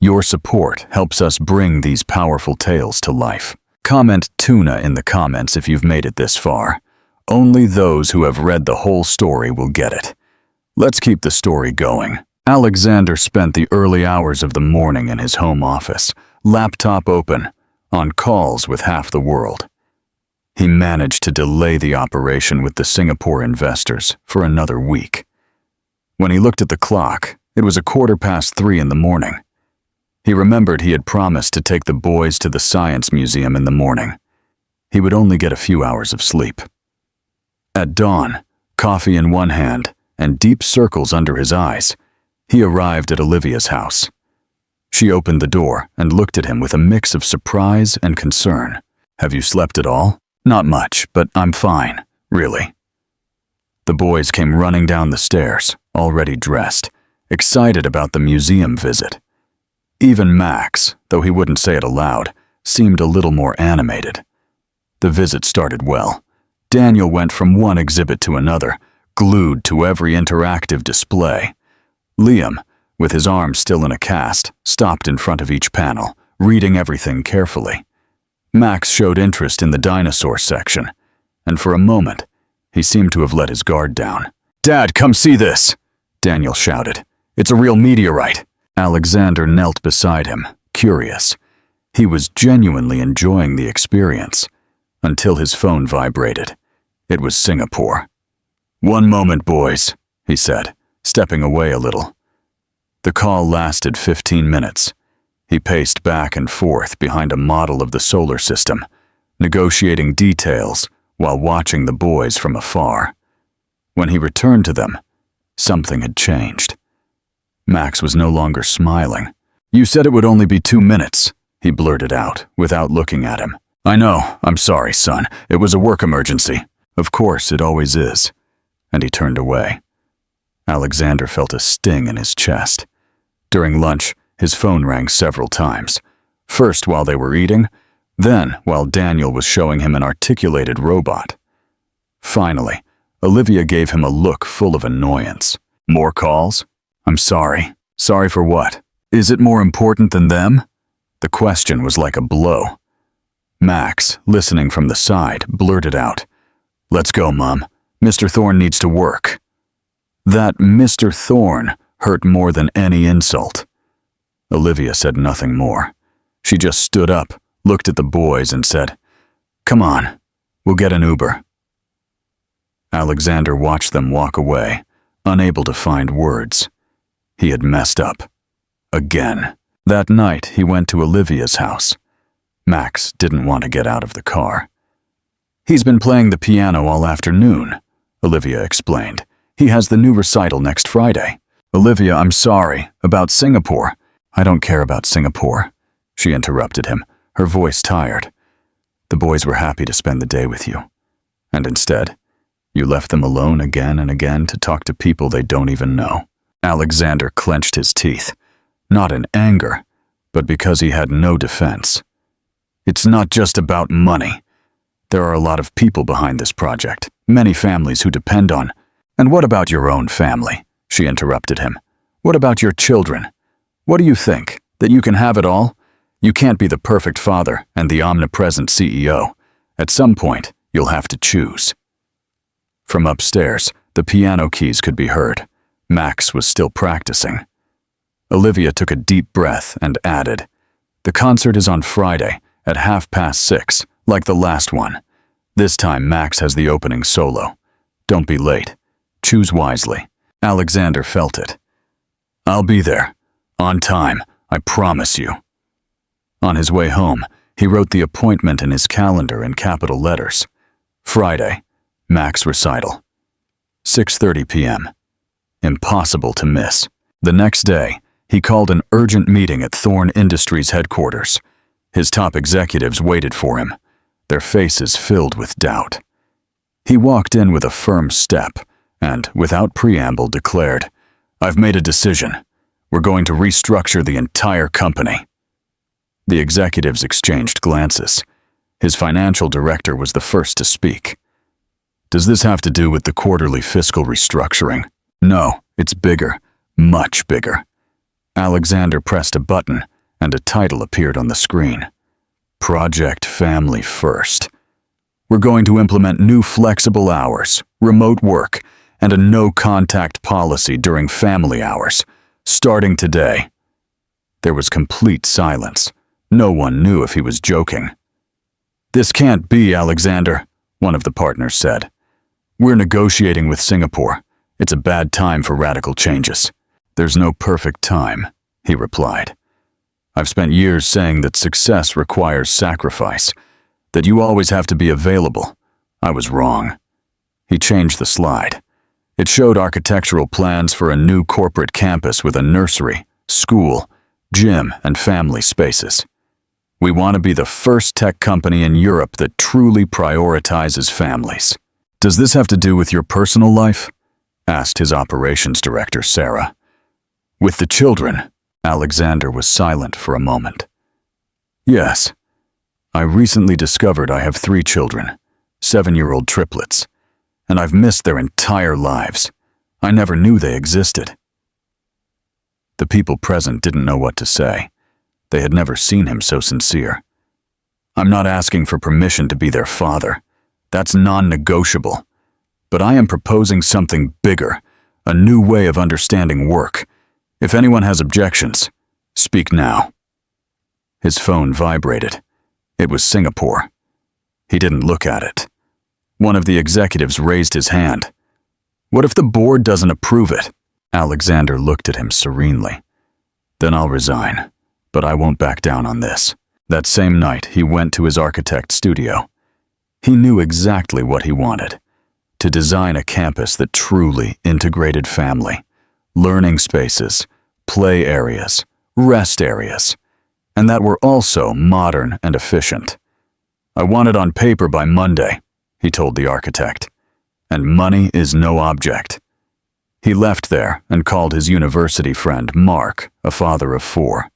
Your support helps us bring these powerful tales to life. Comment tuna in the comments if you've made it this far. Only those who have read the whole story will get it. Let's keep the story going. Alexander spent the early hours of the morning in his home office, laptop open, on calls with half the world. He managed to delay the operation with the Singapore investors for another week. When he looked at the clock, it was 3:15 in the morning. He remembered he had promised to take the boys to the Science Museum in the morning. He would only get a few hours of sleep. At dawn, coffee in one hand and deep circles under his eyes, he arrived at Olivia's house. She opened the door and looked at him with a mix of surprise and concern. "Have you slept at all?" "Not much, but I'm fine, really." The boys came running down the stairs, already dressed, excited about the museum visit. Even Max, though he wouldn't say it aloud, seemed a little more animated. The visit started well. Daniel went from one exhibit to another, glued to every interactive display. Liam, with his arm still in a cast, stopped in front of each panel, reading everything carefully. Max showed interest in the dinosaur section, and for a moment, he seemed to have let his guard down. "Dad, come see this!" Daniel shouted. "It's a real meteorite." Alexander knelt beside him, curious. He was genuinely enjoying the experience, until his phone vibrated. It was Singapore. "One moment, boys," he said, stepping away a little. The call lasted 15 minutes. He paced back and forth behind a model of the solar system, negotiating details while watching the boys from afar. When he returned to them, something had changed. Max was no longer smiling. "You said it would only be 2 minutes," he blurted out, without looking at him. "I know, I'm sorry, son. It was a work emergency." "Of course, it always is." And he turned away. Alexander felt a sting in his chest. During lunch, his phone rang several times. First while they were eating, then while Daniel was showing him an articulated robot. Finally, Olivia gave him a look full of annoyance. "More calls?" "I'm sorry." "Sorry for what? Is it more important than them?" The question was like a blow. Max, listening from the side, blurted out, "Let's go, Mom. Mr. Thorne needs to work." That Mr. Thorne hurt more than any insult. Olivia said nothing more. She just stood up, looked at the boys, and said, "Come on, we'll get an Uber." Alexander watched them walk away, unable to find words. He had messed up. Again. That night, he went to Olivia's house. Max didn't want to get out of the car. "He's been playing the piano all afternoon," Olivia explained. "He has the new recital next Friday." "Olivia, I'm sorry. About Singapore." "I don't care about Singapore," she interrupted him, her voice tired. "The boys were happy to spend the day with you. And instead, you left them alone again and again to talk to people they don't even know." Alexander clenched his teeth, not in anger, but because he had no defense. It's not just about money. There are a lot of people behind this project, many families who depend on. And what about your own family? She interrupted him. What about your children? What do you think? That you can have it all? You can't be the perfect father and the omnipresent CEO. At some point, you'll have to choose. From upstairs, the piano keys could be heard. Max was still practicing. Olivia took a deep breath and added, "The concert is on Friday at 6:30, like the last one. This time Max has the opening solo. Don't be late. Choose wisely." Alexander felt it. "I'll be there. On time, I promise you." On his way home, he wrote the appointment in his calendar in capital letters. Friday, Max recital. 6:30 p.m. Impossible to miss. The next day, he called an urgent meeting at Thorne Industries headquarters. His top executives waited for him, their faces filled with doubt. He walked in with a firm step and, without preamble, declared, "I've made a decision. We're going to restructure the entire company." The executives exchanged glances. His financial director was the first to speak. "Does this have to do with the quarterly fiscal restructuring?" "No, it's bigger, much bigger." Alexander pressed a button, and a title appeared on the screen. Project Family First. "We're going to implement new flexible hours, remote work, and a no-contact policy during family hours, starting today." There was complete silence. No one knew if he was joking. "This can't be, Alexander," one of the partners said. "We're negotiating with Singapore. It's a bad time for radical changes." "There's no perfect time," he replied. "I've spent years saying that success requires sacrifice, that you always have to be available. I was wrong." He changed the slide. It showed architectural plans for a new corporate campus with a nursery, school, gym, and family spaces. "We want to be the first tech company in Europe that truly prioritizes families." "Does this have to do with your personal life?" asked his operations director, Sarah. "With the children?" Alexander was silent for a moment. "Yes. I recently discovered I have 3 children, 7-year-old triplets, and I've missed their entire lives. I never knew they existed." The people present didn't know what to say. They had never seen him so sincere. "I'm not asking for permission to be their father. That's non-negotiable. But I am proposing something bigger, a new way of understanding work. If anyone has objections, speak now." His phone vibrated. It was Singapore. He didn't look at it. One of the executives raised his hand. "What if the board doesn't approve it?" Alexander looked at him serenely. "Then I'll resign, but I won't back down on this." That same night, he went to his architect studio. He knew exactly what he wanted: to design a campus that truly integrated family, learning spaces, play areas, rest areas, and that were also modern and efficient. "I want it on paper by Monday," he told the architect. "And money is no object." He left there and called his university friend, Mark, a father of 4.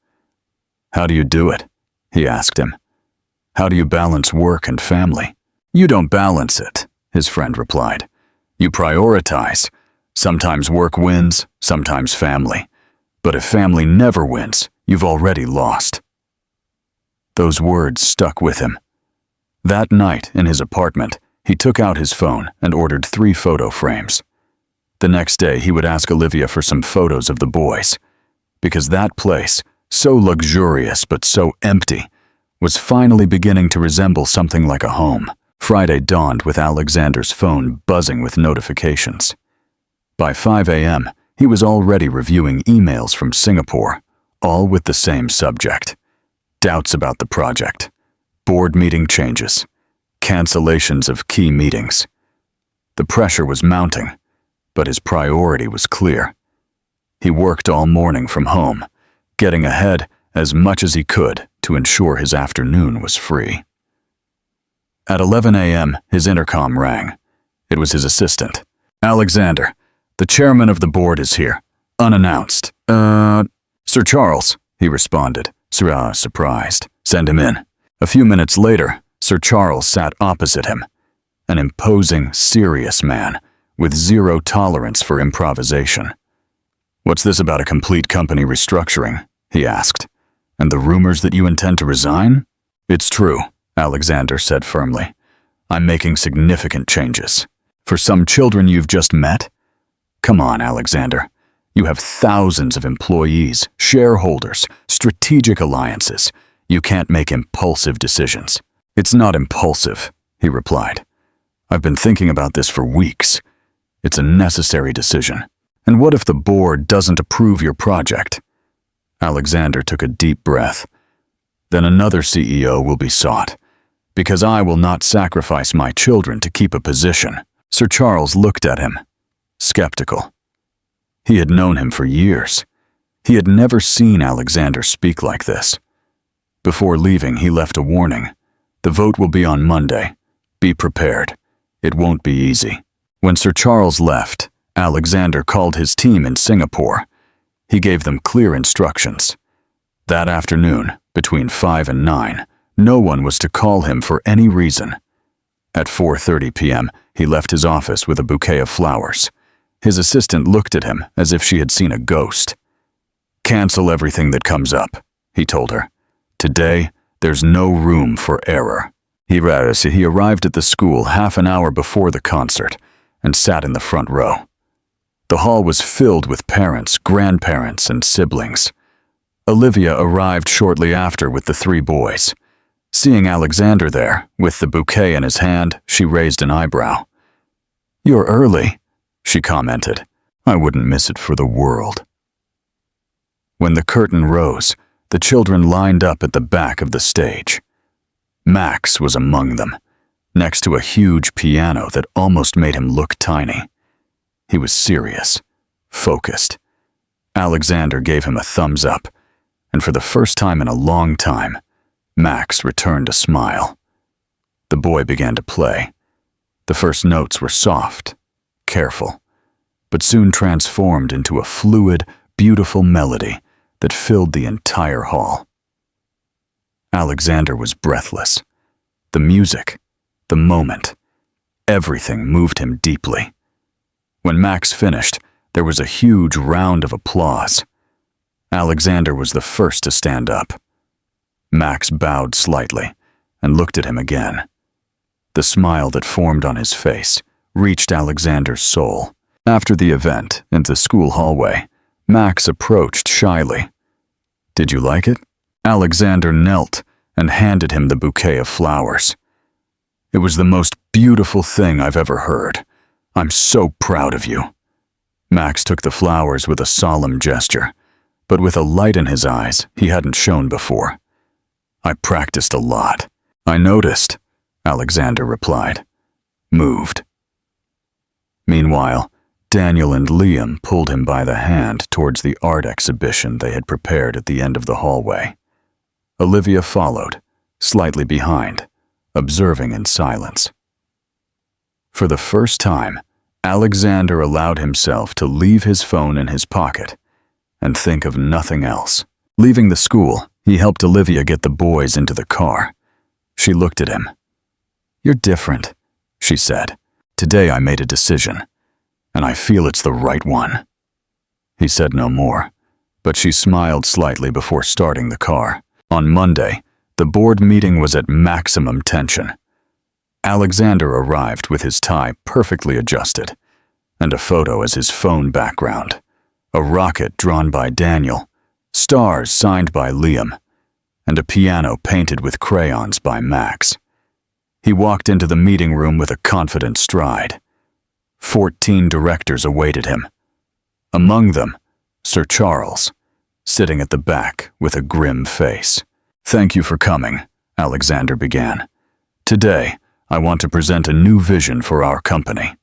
"How do you do it?" he asked him. "How do you balance work and family?" "You don't balance it," his friend replied. "You prioritize. Sometimes work wins, sometimes family. But if family never wins, you've already lost." Those words stuck with him. That night, in his apartment, he took out his phone and ordered 3 photo frames. The next day, he would ask Olivia for some photos of the boys, because that place, so luxurious but so empty, was finally beginning to resemble something like a home. Friday dawned with Alexander's phone buzzing with notifications. By 5 a.m., he was already reviewing emails from Singapore, all with the same subject: doubts about the project, board meeting changes, cancellations of key meetings. The pressure was mounting, but his priority was clear. He worked all morning from home, getting ahead as much as he could to ensure his afternoon was free. At 11 a.m., his intercom rang. It was his assistant. "Alexander, the chairman of the board is here, unannounced." Sir Charles," he responded, surprised. "Send him in." A few minutes later, Sir Charles sat opposite him, an imposing, serious man with zero tolerance for improvisation. "What's this about a complete company restructuring?" he asked. "And the rumors that you intend to resign?" "It's true," Alexander said firmly. "I'm making significant changes. For some children you've just met? Come on, Alexander. You have thousands of employees, shareholders, strategic alliances. You can't make impulsive decisions." "It's not impulsive," he replied. "I've been thinking about this for weeks. It's a necessary decision. And what if the board doesn't approve your project?" Alexander took a deep breath. "Then another CEO will be sought, because I will not sacrifice my children to keep a position." Sir Charles looked at him, skeptical. He had known him for years. He had never seen Alexander speak like this. Before leaving, he left a warning. "The vote will be on Monday. Be prepared. It won't be easy." When Sir Charles left, Alexander called his team in Singapore. He gave them clear instructions. That afternoon, between 5 and 9, no one was to call him for any reason. At 4:30 p.m., he left his office with a bouquet of flowers. His assistant looked at him as if she had seen a ghost. "Cancel everything that comes up," he told her. "Today, there's no room for error." He arrived at the school half an hour before the concert and sat in the front row. The hall was filled with parents, grandparents, and siblings. Olivia arrived shortly after with the 3 boys. Seeing Alexander there, with the bouquet in his hand, she raised an eyebrow. "You're early," she commented. "I wouldn't miss it for the world." When the curtain rose, the children lined up at the back of the stage. Max was among them, next to a huge piano that almost made him look tiny. He was serious, focused. Alexander gave him a thumbs up, and for the first time in a long time, Max returned a smile. The boy began to play. The first notes were soft, careful, but soon transformed into a fluid, beautiful melody that filled the entire hall. Alexander was breathless. The music, the moment, everything moved him deeply. When Max finished, there was a huge round of applause. Alexander was the first to stand up. Max bowed slightly and looked at him again. The smile that formed on his face reached Alexander's soul. After the event, in the school hallway, Max approached shyly. "Did you like it?" Alexander knelt and handed him the bouquet of flowers. "It was the most beautiful thing I've ever heard. I'm so proud of you." Max took the flowers with a solemn gesture, but with a light in his eyes he hadn't shown before. "I practiced a lot." "I noticed," Alexander replied, moved. Meanwhile, Daniel and Liam pulled him by the hand towards the art exhibition they had prepared at the end of the hallway. Olivia followed, slightly behind, observing in silence. For the first time, Alexander allowed himself to leave his phone in his pocket and think of nothing else. Leaving the school, he helped Olivia get the boys into the car. She looked at him. "You're different," she said. "Today I made a decision, and I feel it's the right one." He said no more, but she smiled slightly before starting the car. On Monday, the board meeting was at maximum tension. Alexander arrived with his tie perfectly adjusted, and a photo as his phone background, a rocket drawn by Daniel, stars signed by Liam, and a piano painted with crayons by Max. He walked into the meeting room with a confident stride. 14 directors awaited him. Among them, Sir Charles, sitting at the back with a grim face. "Thank you for coming," Alexander began. "Today, I want to present a new vision for our company."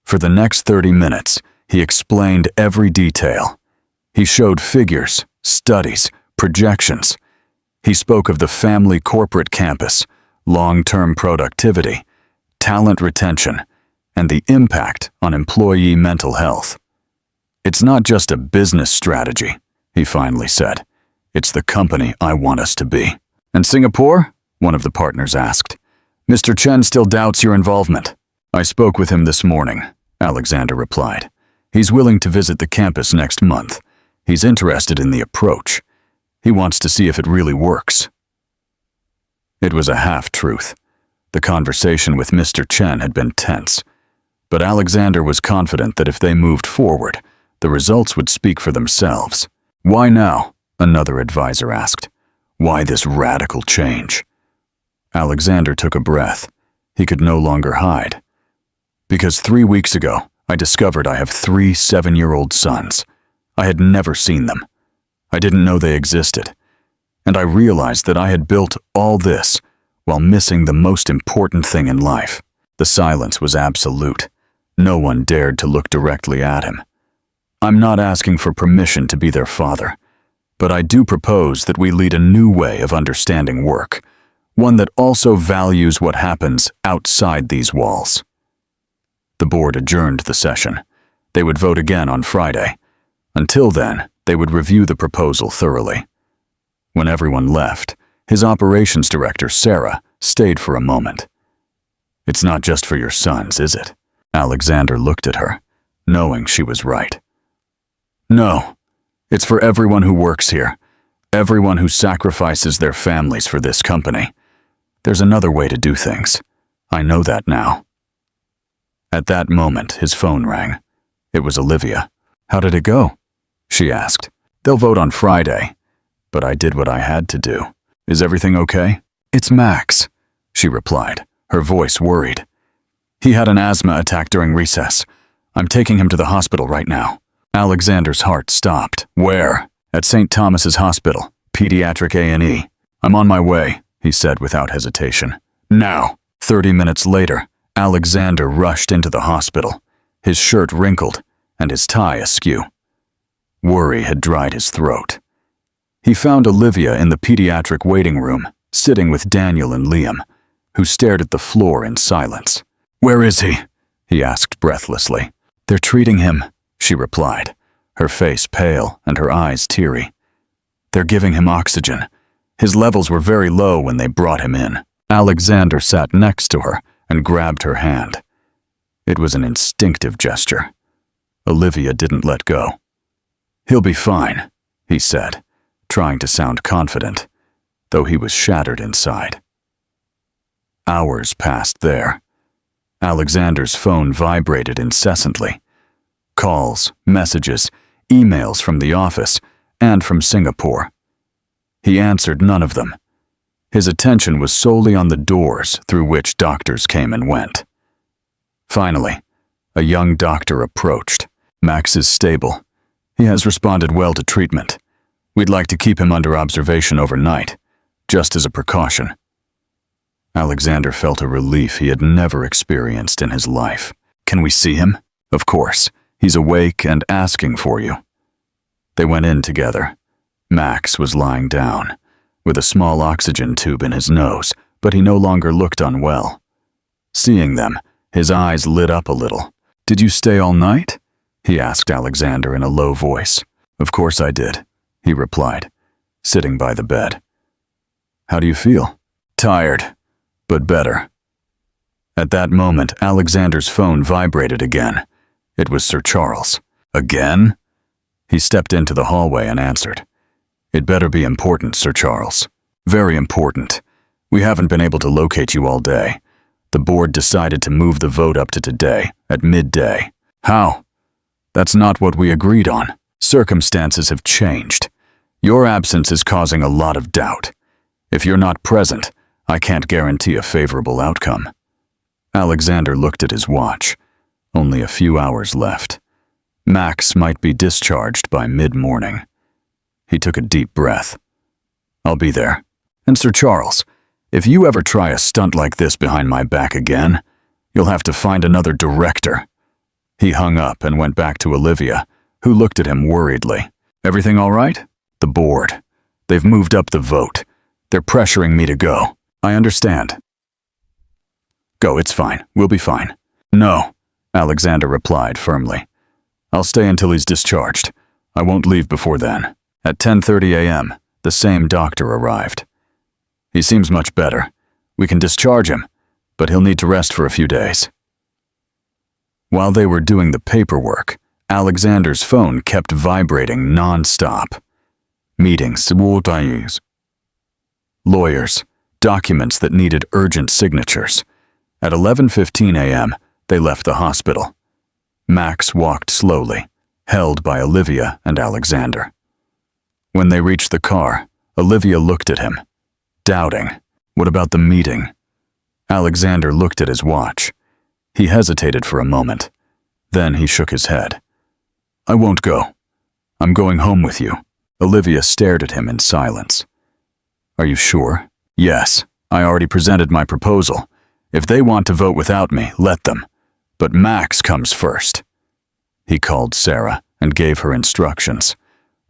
For the next 30 minutes, he explained every detail. He showed figures, studies, projections. He spoke of the family corporate campus, long-term productivity, talent retention, and the impact on employee mental health. "It's not just a business strategy," he finally said. "It's the company I want us to be." "And Singapore?" one of the partners asked. Mr. Chen still doubts your involvement. I spoke with him this morning, Alexander replied. He's willing to visit the campus next month. He's interested in the approach. He wants to see if it really works. It was a half-truth. The conversation with Mr. Chen had been tense, but Alexander was confident that if they moved forward, the results would speak for themselves. Why now? Another advisor asked. Why this radical change? Alexander took a breath. He could no longer hide. Because 3 weeks ago, I discovered I have 3 7-year-old sons. I had never seen them. I didn't know they existed. And I realized that I had built all this while missing the most important thing in life. The silence was absolute. No one dared to look directly at him. I'm not asking for permission to be their father, but I do propose that we lead a new way of understanding work, one that also values what happens outside these walls. The board adjourned the session. They would vote again on Friday. Until then, they would review the proposal thoroughly. When everyone left, his operations director, Sarah, stayed for a moment. It's not just for your sons, is it? Alexander looked at her, knowing she was right. No, it's for everyone who works here, everyone who sacrifices their families for this company. There's another way to do things. I know that now. At that moment, his phone rang. It was Olivia. How did it go? She asked. They'll vote on Friday, but I did what I had to do. Is everything okay? It's Max, she replied, her voice worried. He had an asthma attack during recess. I'm taking him to the hospital right now. Alexander's heart stopped. Where? At St. Thomas's Hospital, Pediatric A&E. I'm on my way, he said without hesitation. Now. 30 minutes later, Alexander rushed into the hospital, his shirt wrinkled and his tie askew. Worry had dried his throat. He found Olivia in the pediatric waiting room, sitting with Daniel and Liam, who stared at the floor in silence. Where is he? He asked breathlessly. They're treating him, she replied, her face pale and her eyes teary. They're giving him oxygen. His levels were very low when they brought him in. Alexander sat next to her and grabbed her hand. It was an instinctive gesture. Olivia didn't let go. He'll be fine, he said, trying to sound confident, though he was shattered inside. Hours passed there. Alexander's phone vibrated incessantly. Calls, messages, emails from the office and from Singapore. He answered none of them. His attention was solely on the doors through which doctors came and went. Finally, a young doctor approached. Max is stable. He has responded well to treatment. We'd like to keep him under observation overnight, just as a precaution. Alexander felt a relief he had never experienced in his life. Can we see him? Of course. He's awake and asking for you. They went in together. Max was lying down, with a small oxygen tube in his nose, but he no longer looked unwell. Seeing them, his eyes lit up a little. Did you stay all night? He asked Alexander in a low voice. Of course I did, he replied, sitting by the bed. How do you feel? Tired, but better. At that moment, Alexander's phone vibrated again. It was Sir Charles. Again? He stepped into the hallway and answered. It better be important, Sir Charles. Very important. We haven't been able to locate you all day. The board decided to move the vote up to today, at midday. How? That's not what we agreed on. Circumstances have changed. Your absence is causing a lot of doubt. If you're not present, I can't guarantee a favorable outcome. Alexander looked at his watch. Only a few hours left. Max might be discharged by mid-morning. He took a deep breath. I'll be there. And Sir Charles, if you ever try a stunt like this behind my back again, you'll have to find another director. He hung up and went back to Olivia, who looked at him worriedly. Everything all right? The board. They've moved up the vote. They're pressuring me to go. I understand. Go, it's fine. We'll be fine. No, Alexander replied firmly. I'll stay until he's discharged. I won't leave before then. At 10:30 a.m., the same doctor arrived. He seems much better. We can discharge him, but he'll need to rest for a few days." While they were doing the paperwork, Alexander's phone kept vibrating non-stop. Meetings, lawyers, documents that needed urgent signatures. At 11:15 a.m., they left the hospital. Max walked slowly, held by Olivia and Alexander. When they reached the car, Olivia looked at him, doubting. What about the meeting? Alexander looked at his watch. He hesitated for a moment. Then he shook his head. "I won't go. I'm going home with you." Olivia stared at him in silence. "Are you sure?" "Yes, I already presented my proposal. If they want to vote without me, let them. But Max comes first." He called Sarah and gave her instructions.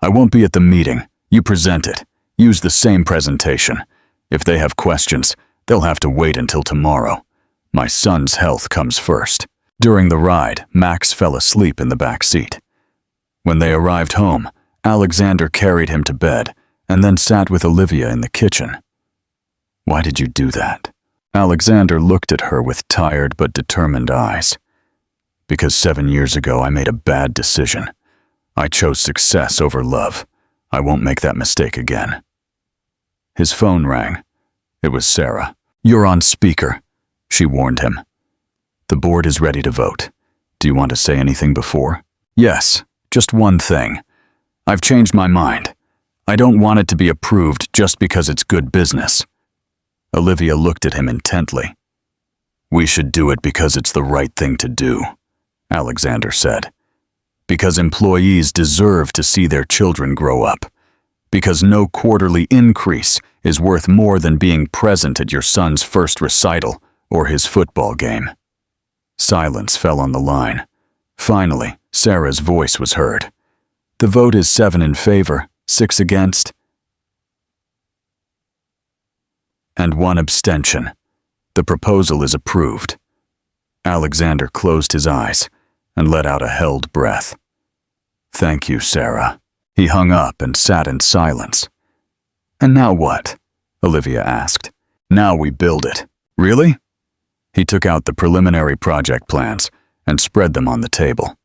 "I won't be at the meeting. You present it. Use the same presentation. If they have questions, they'll have to wait until tomorrow. My son's health comes first." During the ride, Max fell asleep in the back seat. When they arrived home, Alexander carried him to bed and then sat with Olivia in the kitchen. "Why did you do that?" Alexander looked at her with tired but determined eyes. "Because 7 years ago I made a bad decision. I chose success over love. I won't make that mistake again." His phone rang. It was Sarah. "You're on speaker," she warned him. "The board is ready to vote. Do you want to say anything before?" "Yes, just one thing. I've changed my mind. I don't want it to be approved just because it's good business." Olivia looked at him intently. "We should do it because it's the right thing to do," Alexander said. "Because employees deserve to see their children grow up. Because no quarterly increase is worth more than being present at your son's first recital or his football game." Silence fell on the line. Finally, Sarah's voice was heard. "The vote is 7 in favor, 6 against, and 1 abstention. The proposal is approved." Alexander closed his eyes and let out a held breath. "Thank you, Sarah." He hung up and sat in silence. "And now what?" Olivia asked. "Now we build it." "Really?" He took out the preliminary project plans and spread them on the table.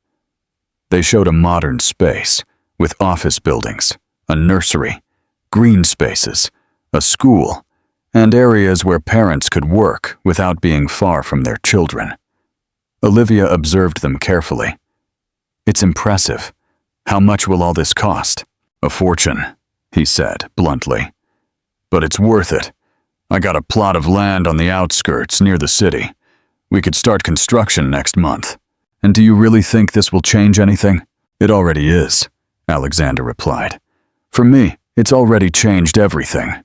They showed a modern space with office buildings, a nursery, green spaces, a school, and areas where parents could work without being far from their children. Olivia observed them carefully. "It's impressive. How much will all this cost?" "A fortune," he said bluntly. "But it's worth it. I got a plot of land on the outskirts near the city. We could start construction next month." "And do you really think this will change anything?" "It already is," Alexander replied. "For me, it's already changed everything."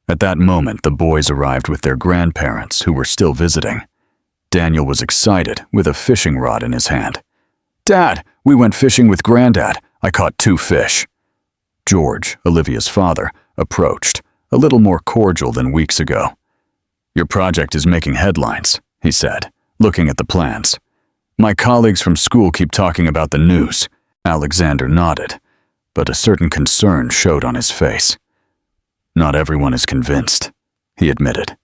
At that moment, the boys arrived with their grandparents, who were still visiting. Daniel was excited, with a fishing rod in his hand. "Dad, we went fishing with Granddad. I caught 2 fish." George, Olivia's father, approached, a little more cordial than weeks ago. "Your project is making headlines," he said, looking at the plans. "My colleagues from school keep talking about the news." Alexander nodded, but a certain concern showed on his face. "Not everyone is convinced," he admitted.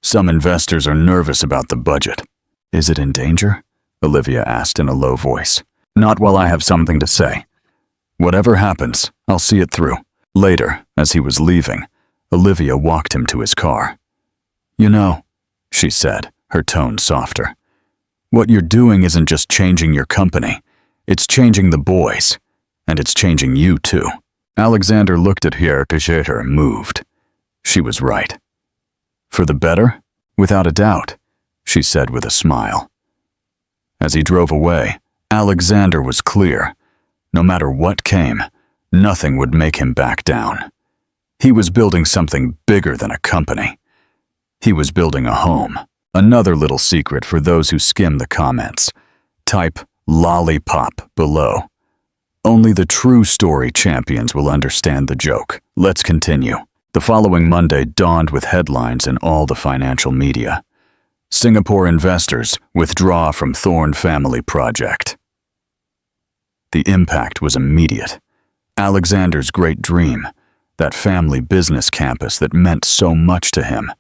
"Some investors are nervous about the budget." "Is it in danger?" Olivia asked in a low voice. "Not while I have something to say. Whatever happens, I'll see it through." Later, as he was leaving, Olivia walked him to his car. "You know," she said, her tone softer, "what you're doing isn't just changing your company. It's changing the boys, and it's changing you too." Alexander looked at her, moved. She was right. "For the better? Without a doubt," she said with a smile. As he drove away, Alexander was clear. No matter what came, nothing would make him back down. He was building something bigger than a company. He was building a home. Another little secret for those who skim the comments. Type lollipop below. Only the true story champions will understand the joke. Let's continue. The following Monday dawned with headlines in all the financial media. Singapore investors withdraw from Thorne family project. The impact was immediate. Alexander's great dream, That family business campus that meant so much to him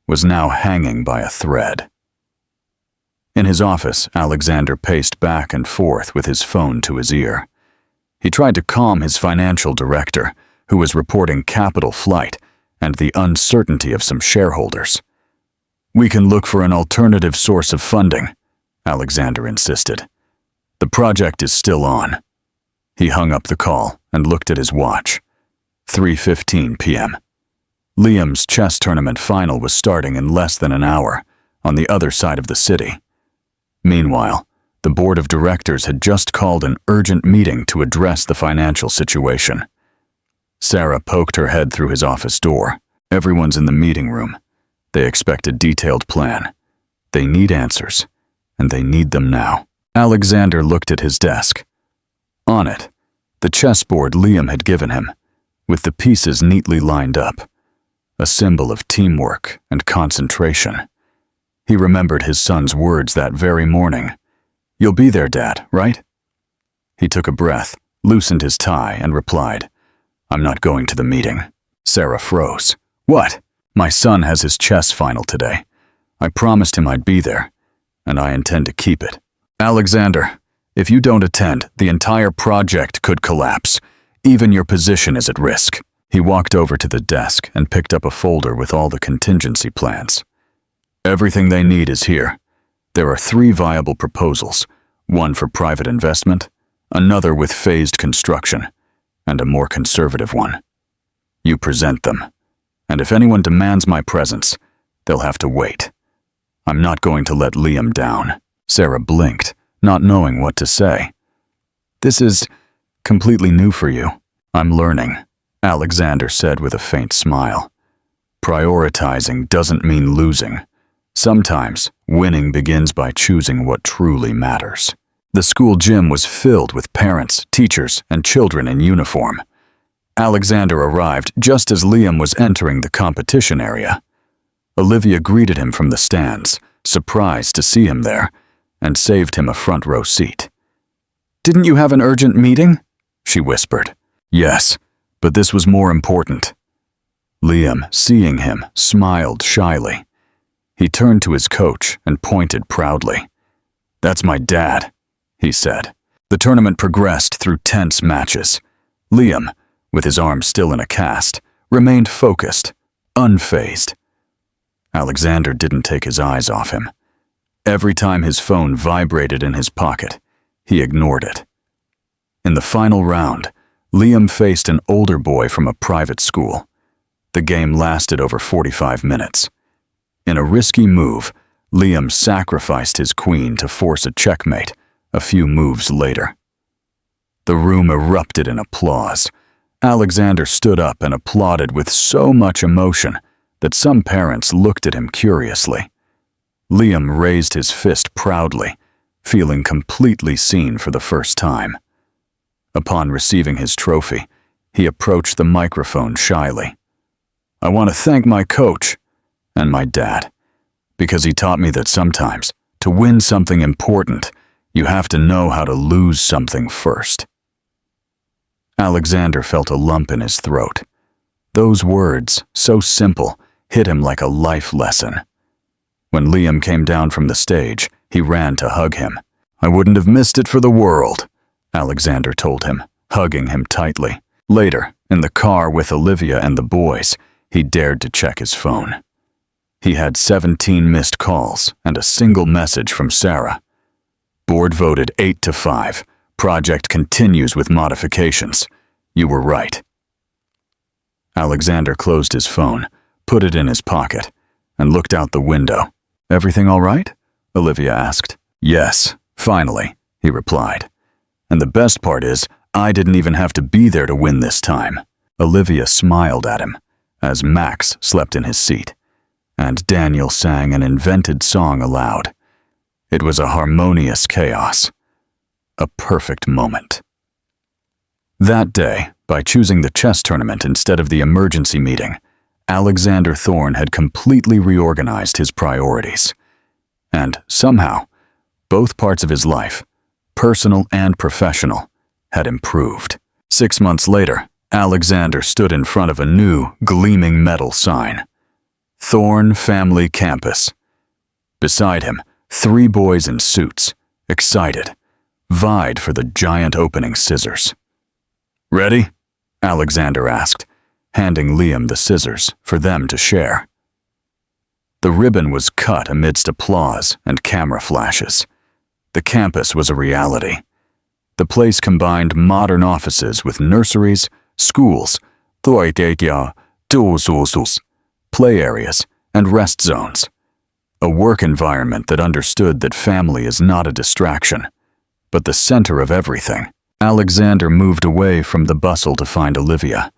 was now hanging by a thread. In his office, Alexander paced back and forth with his phone to his ear. He tried to calm his financial director, who was reporting capital flight and the uncertainty of some shareholders. "We can look for an alternative source of funding," Alexander insisted. "The project is still on." He hung up the call and looked at his watch. 3:15 p.m. Liam's chess tournament final was starting in less than an hour, on the other side of the city. Meanwhile, the board of directors had just called an urgent meeting to address the financial situation. Sarah poked her head through his office door. Everyone's in the meeting room. They expect a detailed plan. They need answers, and they need them now. Alexander looked at his desk. On it, the chessboard Liam had given him, with the pieces neatly lined up, a symbol of teamwork and concentration. He remembered his son's words that very morning. "You'll be there, Dad, right?" He took a breath, loosened his tie, and replied, "I'm not going to the meeting." Sarah froze. "What?" "My son has his chess final today. I promised him I'd be there, and I intend to keep it." "Alexander, if you don't attend, the entire project could collapse. Even your position is at risk." He walked over to the desk and picked up a folder with all the contingency plans. "Everything they need is here. There are 3 viable proposals, one for private investment, another with phased construction, and a more conservative one. You present them, and if anyone demands my presence, they'll have to wait. I'm not going to let Liam down." Sarah blinked, not knowing what to say. "This is completely new for you." "I'm learning," Alexander said with a faint smile. "Prioritizing doesn't mean losing. Sometimes, winning begins by choosing what truly matters." The school gym was filled with parents, teachers, and children in uniform. Alexander arrived just as Liam was entering the competition area. Olivia greeted him from the stands, surprised to see him there, and saved him a front row seat. "Didn't you have an urgent meeting?" she whispered. "Yes, but this was more important." Liam, seeing him, smiled shyly. He turned to his coach and pointed proudly. "That's my dad," he said. The tournament progressed through tense matches. Liam, with his arm still in a cast, remained focused, unfazed. Alexander didn't take his eyes off him. Every time his phone vibrated in his pocket, he ignored it. In the final round, Liam faced an older boy from a private school. The game lasted over 45 minutes. In a risky move, Liam sacrificed his queen to force a checkmate a few moves later. The room erupted in applause. Alexander stood up and applauded with so much emotion that some parents looked at him curiously. Liam raised his fist proudly, feeling completely seen for the first time. Upon receiving his trophy, he approached the microphone shyly. "I want to thank my coach and my dad, because he taught me that sometimes, to win something important, you have to know how to lose something first." Alexander felt a lump in his throat. Those words, so simple, hit him like a life lesson. When Liam came down from the stage, he ran to hug him. "I wouldn't have missed it for the world," Alexander told him, hugging him tightly. Later, in the car with Olivia and the boys, he dared to check his phone. He had 17 missed calls and a single message from Sarah. "Board voted 8-5. Project continues with modifications. You were right." Alexander closed his phone, put it in his pocket, and looked out the window. "Everything all right?" Olivia asked. "Yes, finally," he replied. "And the best part is, I didn't even have to be there to win this time." Olivia smiled at him as Max slept in his seat, and Daniel sang an invented song aloud. It was a harmonious chaos. A perfect moment. That day, by choosing the chess tournament instead of the emergency meeting, Alexander Thorne had completely reorganized his priorities. And somehow, both parts of his life, personal and professional, had improved. 6 months later, Alexander stood in front of a new, gleaming metal sign. Thorn Family Campus. Beside him, 3 boys in suits, excited, vied for the giant opening scissors. "Ready?" Alexander asked, handing Liam the scissors for them to share. The ribbon was cut amidst applause and camera flashes. The campus was a reality. The place combined modern offices with nurseries, schools, play areas, and rest zones. A work environment that understood that family is not a distraction, but the center of everything. Alexander moved away from the bustle to find Olivia.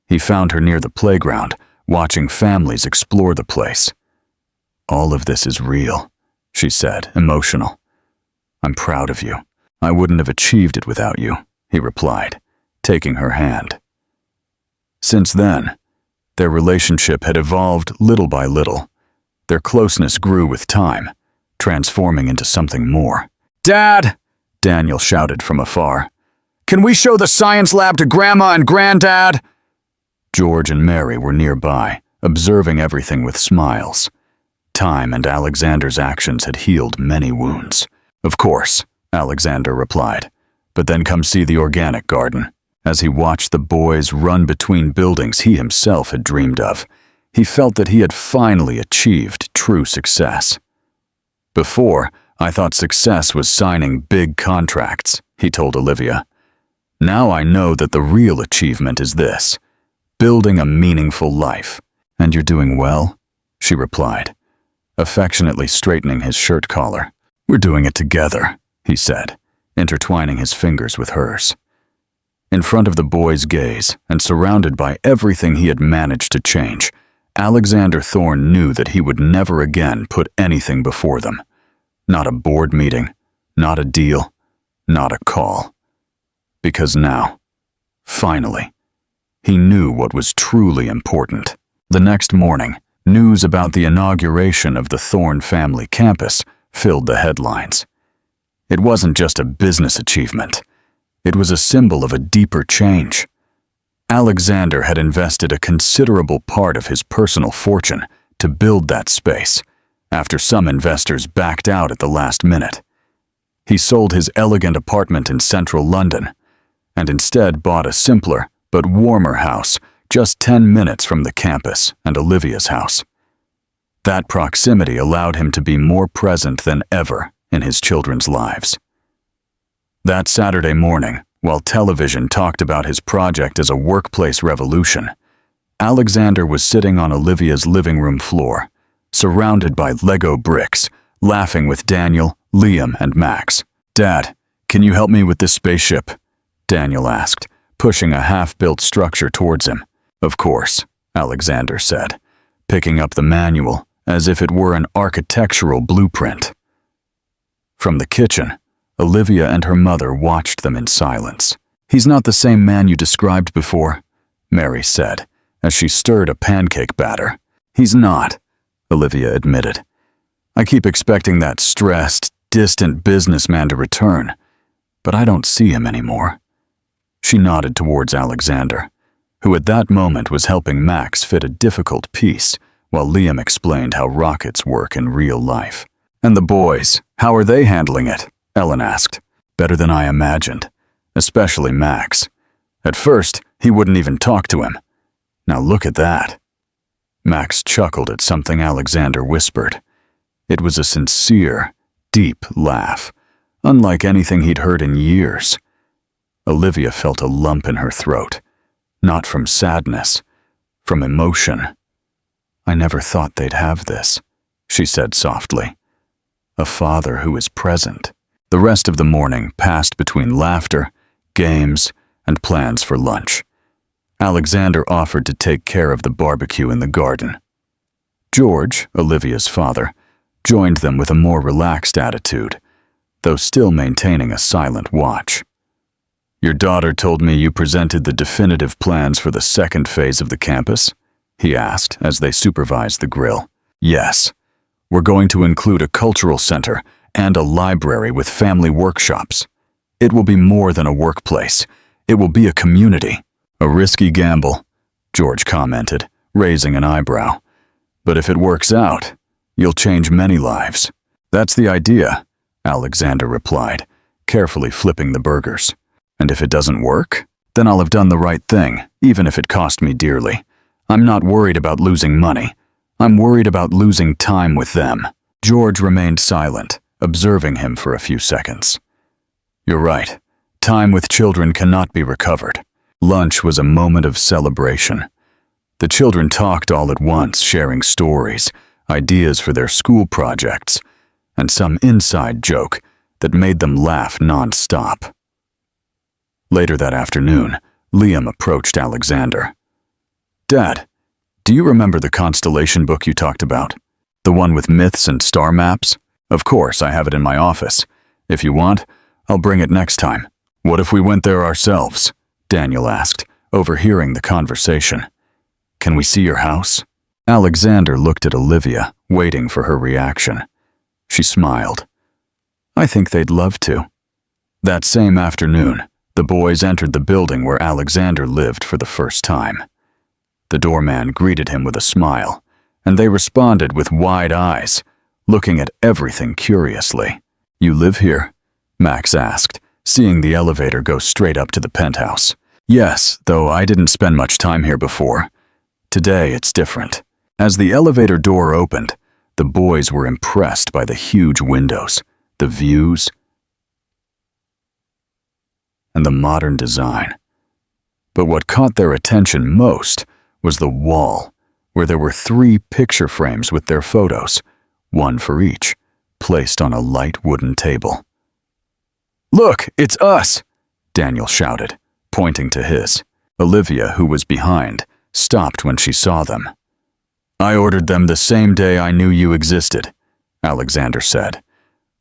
He found her near the playground, watching families explore the place. "All of this is real," she said, emotional. "I'm proud of you. I wouldn't have achieved it without you," he replied, taking her hand. Since then, their relationship had evolved little by little. Their closeness grew with time, transforming into something more. "Dad!" Daniel shouted from afar. "Can we show the science lab to Grandma and Granddad?" George and Mary were nearby, observing everything with smiles. Time and Alexander's actions had healed many wounds. "Of course," Alexander replied, "but then come see the organic garden." As he watched the boys run between buildings he himself had dreamed of, he felt that he had finally achieved true success. "Before, I thought success was signing big contracts," he told Olivia. "Now I know that the real achievement is this, building a meaningful life." "And you're doing well?" she replied, affectionately straightening his shirt collar. "We're doing it together," he said, intertwining his fingers with hers. In front of the boy's gaze, and surrounded by everything he had managed to change, Alexander Thorne knew that he would never again put anything before them. Not a board meeting, not a deal, not a call. Because now, finally, he knew what was truly important. The next morning, news about the inauguration of the Thorne family campus filled the headlines. It wasn't just a business achievement. It was a symbol of a deeper change. Alexander had invested a considerable part of his personal fortune to build that space, after some investors backed out at the last minute. He sold his elegant apartment in central London, and instead bought a simpler but warmer house just 10 minutes from the campus and Olivia's house. That proximity allowed him to be more present than ever in his children's lives. That Saturday morning, while television talked about his project as a workplace revolution, Alexander was sitting on Olivia's living room floor, surrounded by Lego bricks, laughing with Daniel, Liam, and Max. "Dad, can you help me with this spaceship?" Daniel asked, pushing a half-built structure towards him. "Of course," Alexander said, picking up the manual as if it were an architectural blueprint. From the kitchen, Olivia and her mother watched them in silence. "He's not the same man you described before," Mary said, as she stirred a pancake batter. "He's not," Olivia admitted. "I keep expecting that stressed, distant businessman to return, but I don't see him anymore." She nodded towards Alexander, who at that moment was helping Max fit a difficult piece, while Liam explained how rockets work in real life. "And the boys, how are they handling it?" Ellen asked. "Better than I imagined, especially Max. At first, he wouldn't even talk to him. Now look at that." Max chuckled at something Alexander whispered. It was a sincere, deep laugh, unlike anything he'd heard in years. Olivia felt a lump in her throat, not from sadness, from emotion. "I never thought they'd have this," she said softly. "A father who is present." The rest of the morning passed between laughter, games, and plans for lunch. Alexander offered to take care of the barbecue in the garden. George, Olivia's father, joined them with a more relaxed attitude, though still maintaining a silent watch. "Your daughter told me you presented the definitive plans for the second phase of the campus?" he asked as they supervised the grill. "Yes. We're going to include a cultural center and a library with family workshops. It will be more than a workplace. It will be a community." A risky gamble, George commented, raising an eyebrow. But if it works out, you'll change many lives. That's the idea, Alexander replied, carefully flipping the burgers. And if it doesn't work, then I'll have done the right thing, even if it cost me dearly. I'm not worried about losing money. I'm worried about losing time with them. George remained silent, observing him for a few seconds. You're right. Time with children cannot be recovered. Lunch was a moment of celebration. The children talked all at once, sharing stories, ideas for their school projects, and some inside joke that made them laugh non-stop. Later that afternoon, Liam approached Alexander. Dad, do you remember the constellation book you talked about? The one with myths and star maps? Of course, I have it in my office. If you want, I'll bring it next time. What if we went there ourselves? Daniel asked, overhearing the conversation. Can we see your house? Alexander looked at Olivia, waiting for her reaction. She smiled. I think they'd love to. That same afternoon, the boys entered the building where Alexander lived for the first time. The doorman greeted him with a smile, and they responded with wide eyes, looking at everything curiously. You live here? Max asked, seeing the elevator go straight up to the penthouse. Yes, though I didn't spend much time here before. Today it's different. As the elevator door opened, the boys were impressed by the huge windows, the views, and the modern design. But what caught their attention most was the wall, where there were 3 picture frames with their photos, one for each, placed on a light wooden table. Look, it's us! Daniel shouted, pointing to his. Olivia, who was behind, stopped when she saw them. I ordered them the same day I knew you existed, Alexander said.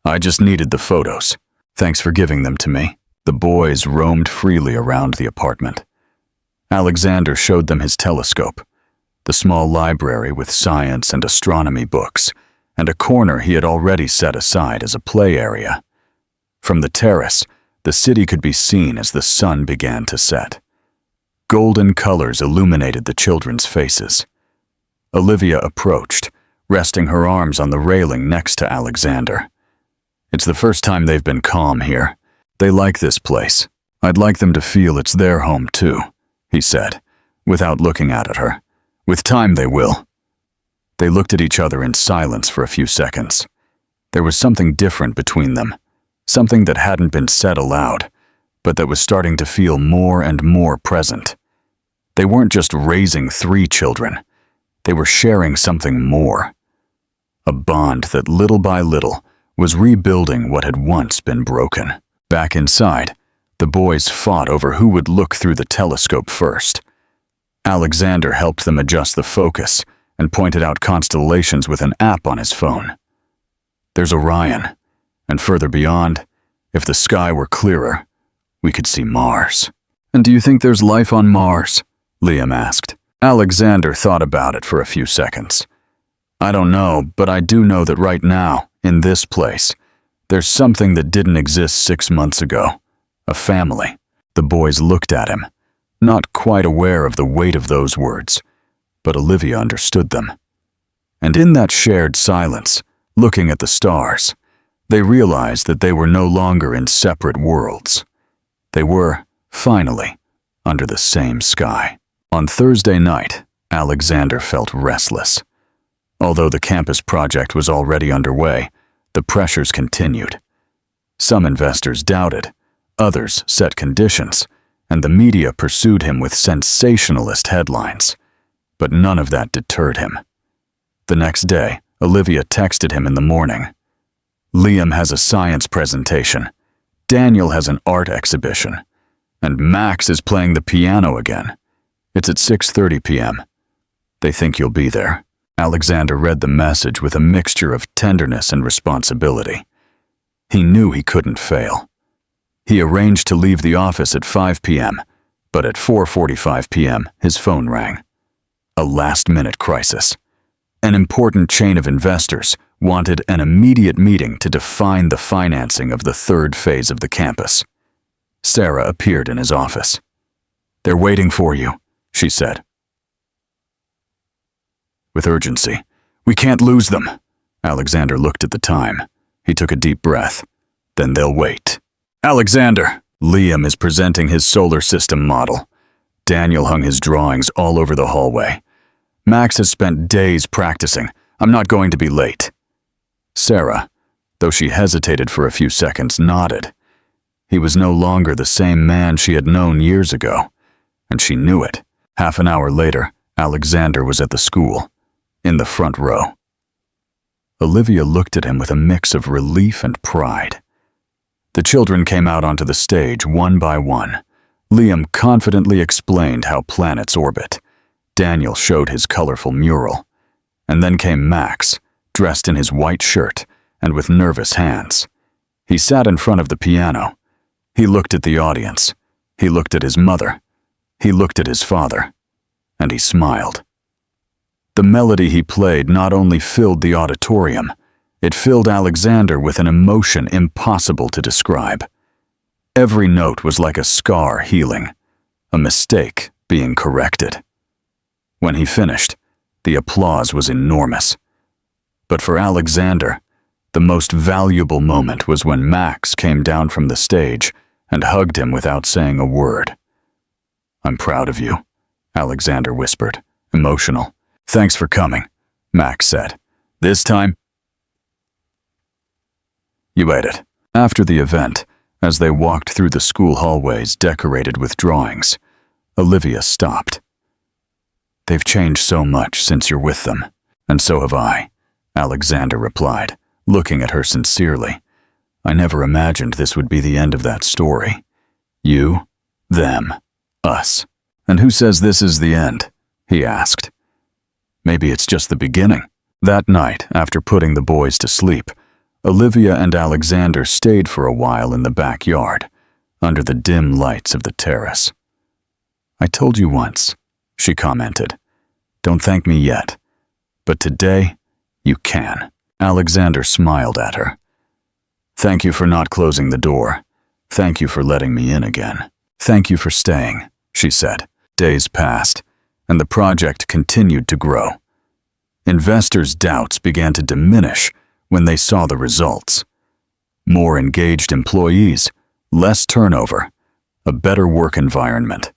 I just needed the photos. Thanks for giving them to me. The boys roamed freely around the apartment. Alexander showed them his telescope, the small library with science and astronomy books, and a corner he had already set aside as a play area. From the terrace, the city could be seen as the sun began to set. Golden colors illuminated the children's faces. Olivia approached, resting her arms on the railing next to Alexander. It's the first time they've been calm here. They like this place. I'd like them to feel it's their home too, he said, without looking at her. With time they will. They looked at each other in silence for a few seconds. There was something different between them, something that hadn't been said aloud, but that was starting to feel more and more present. They weren't just raising 3 children. They were sharing something more. A bond that little by little was rebuilding what had once been broken. Back inside, the boys fought over who would look through the telescope first. Alexander helped them adjust the focus and pointed out constellations with an app on his phone. There's Orion, and further beyond, if the sky were clearer, we could see Mars. And do you think there's life on Mars? Liam asked. Alexander thought about it for a few seconds. I don't know, but I do know that right now, in this place, there's something that didn't exist 6 months ago. A family. The boys looked at him, not quite aware of the weight of those words, but Olivia understood them. And in that shared silence, looking at the stars, they realized that they were no longer in separate worlds. They were, finally, under the same sky. On Thursday night, Alexander felt restless. Although the campus project was already underway, the pressures continued. Some investors doubted, others set conditions, and the media pursued him with sensationalist headlines. But none of that deterred him. The next day, Olivia texted him in the morning. Liam has a science presentation, Daniel has an art exhibition, and Max is playing the piano again. It's at 6:30 p.m. They think you'll be there. Alexander read the message with a mixture of tenderness and responsibility. He knew he couldn't fail. He arranged to leave the office at 5 p.m., but at 4:45 p.m. his phone rang. A last-minute crisis. An important chain of investors wanted an immediate meeting to define the financing of the 3rd phase of the campus. Sarah appeared in his office. "They're waiting for you," she said, with urgency. "We can't lose them." Alexander looked at the time. He took a deep breath. "Then they'll wait." "Alexander!" Liam is presenting his solar system model. Daniel hung his drawings all over the hallway. "Max has spent days practicing. I'm not going to be late." Sarah, though she hesitated for a few seconds, nodded. He was no longer the same man she had known years ago, and she knew it. Half an hour later, Alexander was at the school, in the front row. Olivia looked at him with a mix of relief and pride. The children came out onto the stage one by one. Liam confidently explained how planets orbit. Daniel showed his colorful mural. And then came Max, dressed in his white shirt and with nervous hands. He sat in front of the piano. He looked at the audience. He looked at his mother. He looked at his father. And he smiled. The melody he played not only filled the auditorium, it filled Alexander with an emotion impossible to describe. Every note was like a scar healing, a mistake being corrected. When he finished, the applause was enormous. But for Alexander, the most valuable moment was when Max came down from the stage and hugged him without saying a word. "I'm proud of you," Alexander whispered, emotional. "Thanks for coming," Max said. "This time, you ate it." After the event, as they walked through the school hallways decorated with drawings, Olivia stopped. "They've changed so much since you're with them, and so have I," Alexander replied, looking at her sincerely. "I never imagined this would be the end of that story. You, them, us. And who says this is the end?" he asked. "Maybe it's just the beginning." That night, after putting the boys to sleep, Olivia and Alexander stayed for a while in the backyard, under the dim lights of the terrace. "I told you once," she commented. "Don't thank me yet. But today, you can." Alexander smiled at her. "Thank you for not closing the door. Thank you for letting me in again. Thank you for staying," she said. Days passed, and the project continued to grow. Investors' doubts began to diminish when they saw the results. More engaged employees, less turnover, a better work environment.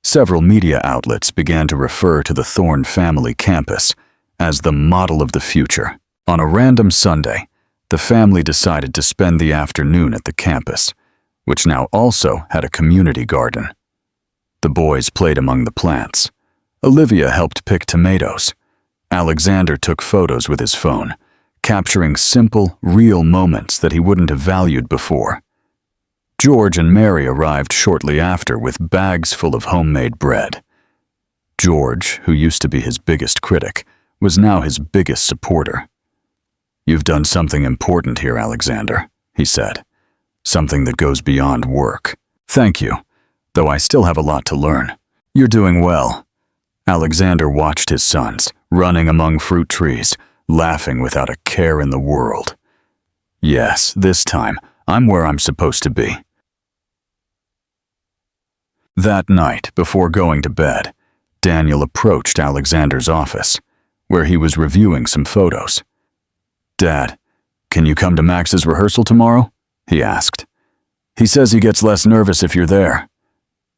Several media outlets began to refer to the Thorne family campus as the model of the future. On a random Sunday, the family decided to spend the afternoon at the campus, which now also had a community garden. The boys played among the plants. Olivia helped pick tomatoes. Alexander took photos with his phone, capturing simple, real moments that he wouldn't have valued before. George and Mary arrived shortly after with bags full of homemade bread. George, who used to be his biggest critic, was now his biggest supporter. "You've done something important here, Alexander," he said. "Something that goes beyond work." "Thank you, though I still have a lot to learn." "You're doing well." Alexander watched his sons, running among fruit trees, laughing without a care in the world. "Yes, this time, I'm where I'm supposed to be." That night, before going to bed, Daniel approached Alexander's office, where he was reviewing some photos. "Dad, can you come to Max's rehearsal tomorrow?" he asked. "He says he gets less nervous if you're there."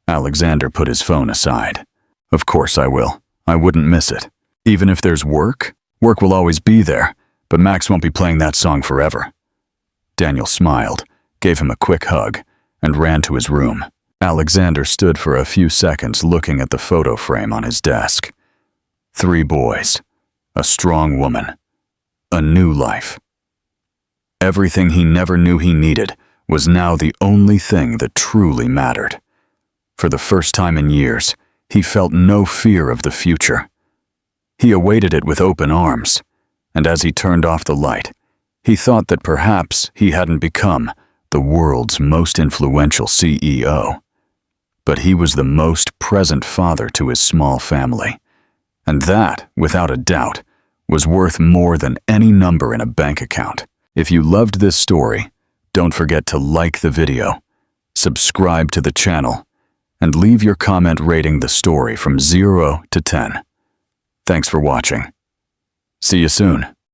Alexander put his phone aside. "Of course I will. I wouldn't miss it. Even if there's work, work will always be there, but Max won't be playing that song forever." Daniel smiled, gave him a quick hug, and ran to his room. Alexander stood for a few seconds looking at the photo frame on his desk. 3 boys, a strong woman, a new life. Everything he never knew he needed was now the only thing that truly mattered. For the first time in years, he felt no fear of the future. He awaited it with open arms, and as he turned off the light, he thought that perhaps he hadn't become the world's most influential CEO. But he was the most present father to his small family, and that, without a doubt, was worth more than any number in a bank account. If you loved this story, don't forget to like the video, subscribe to the channel, and leave your comment rating the story from 0 to 10. Thanks for watching. See you soon.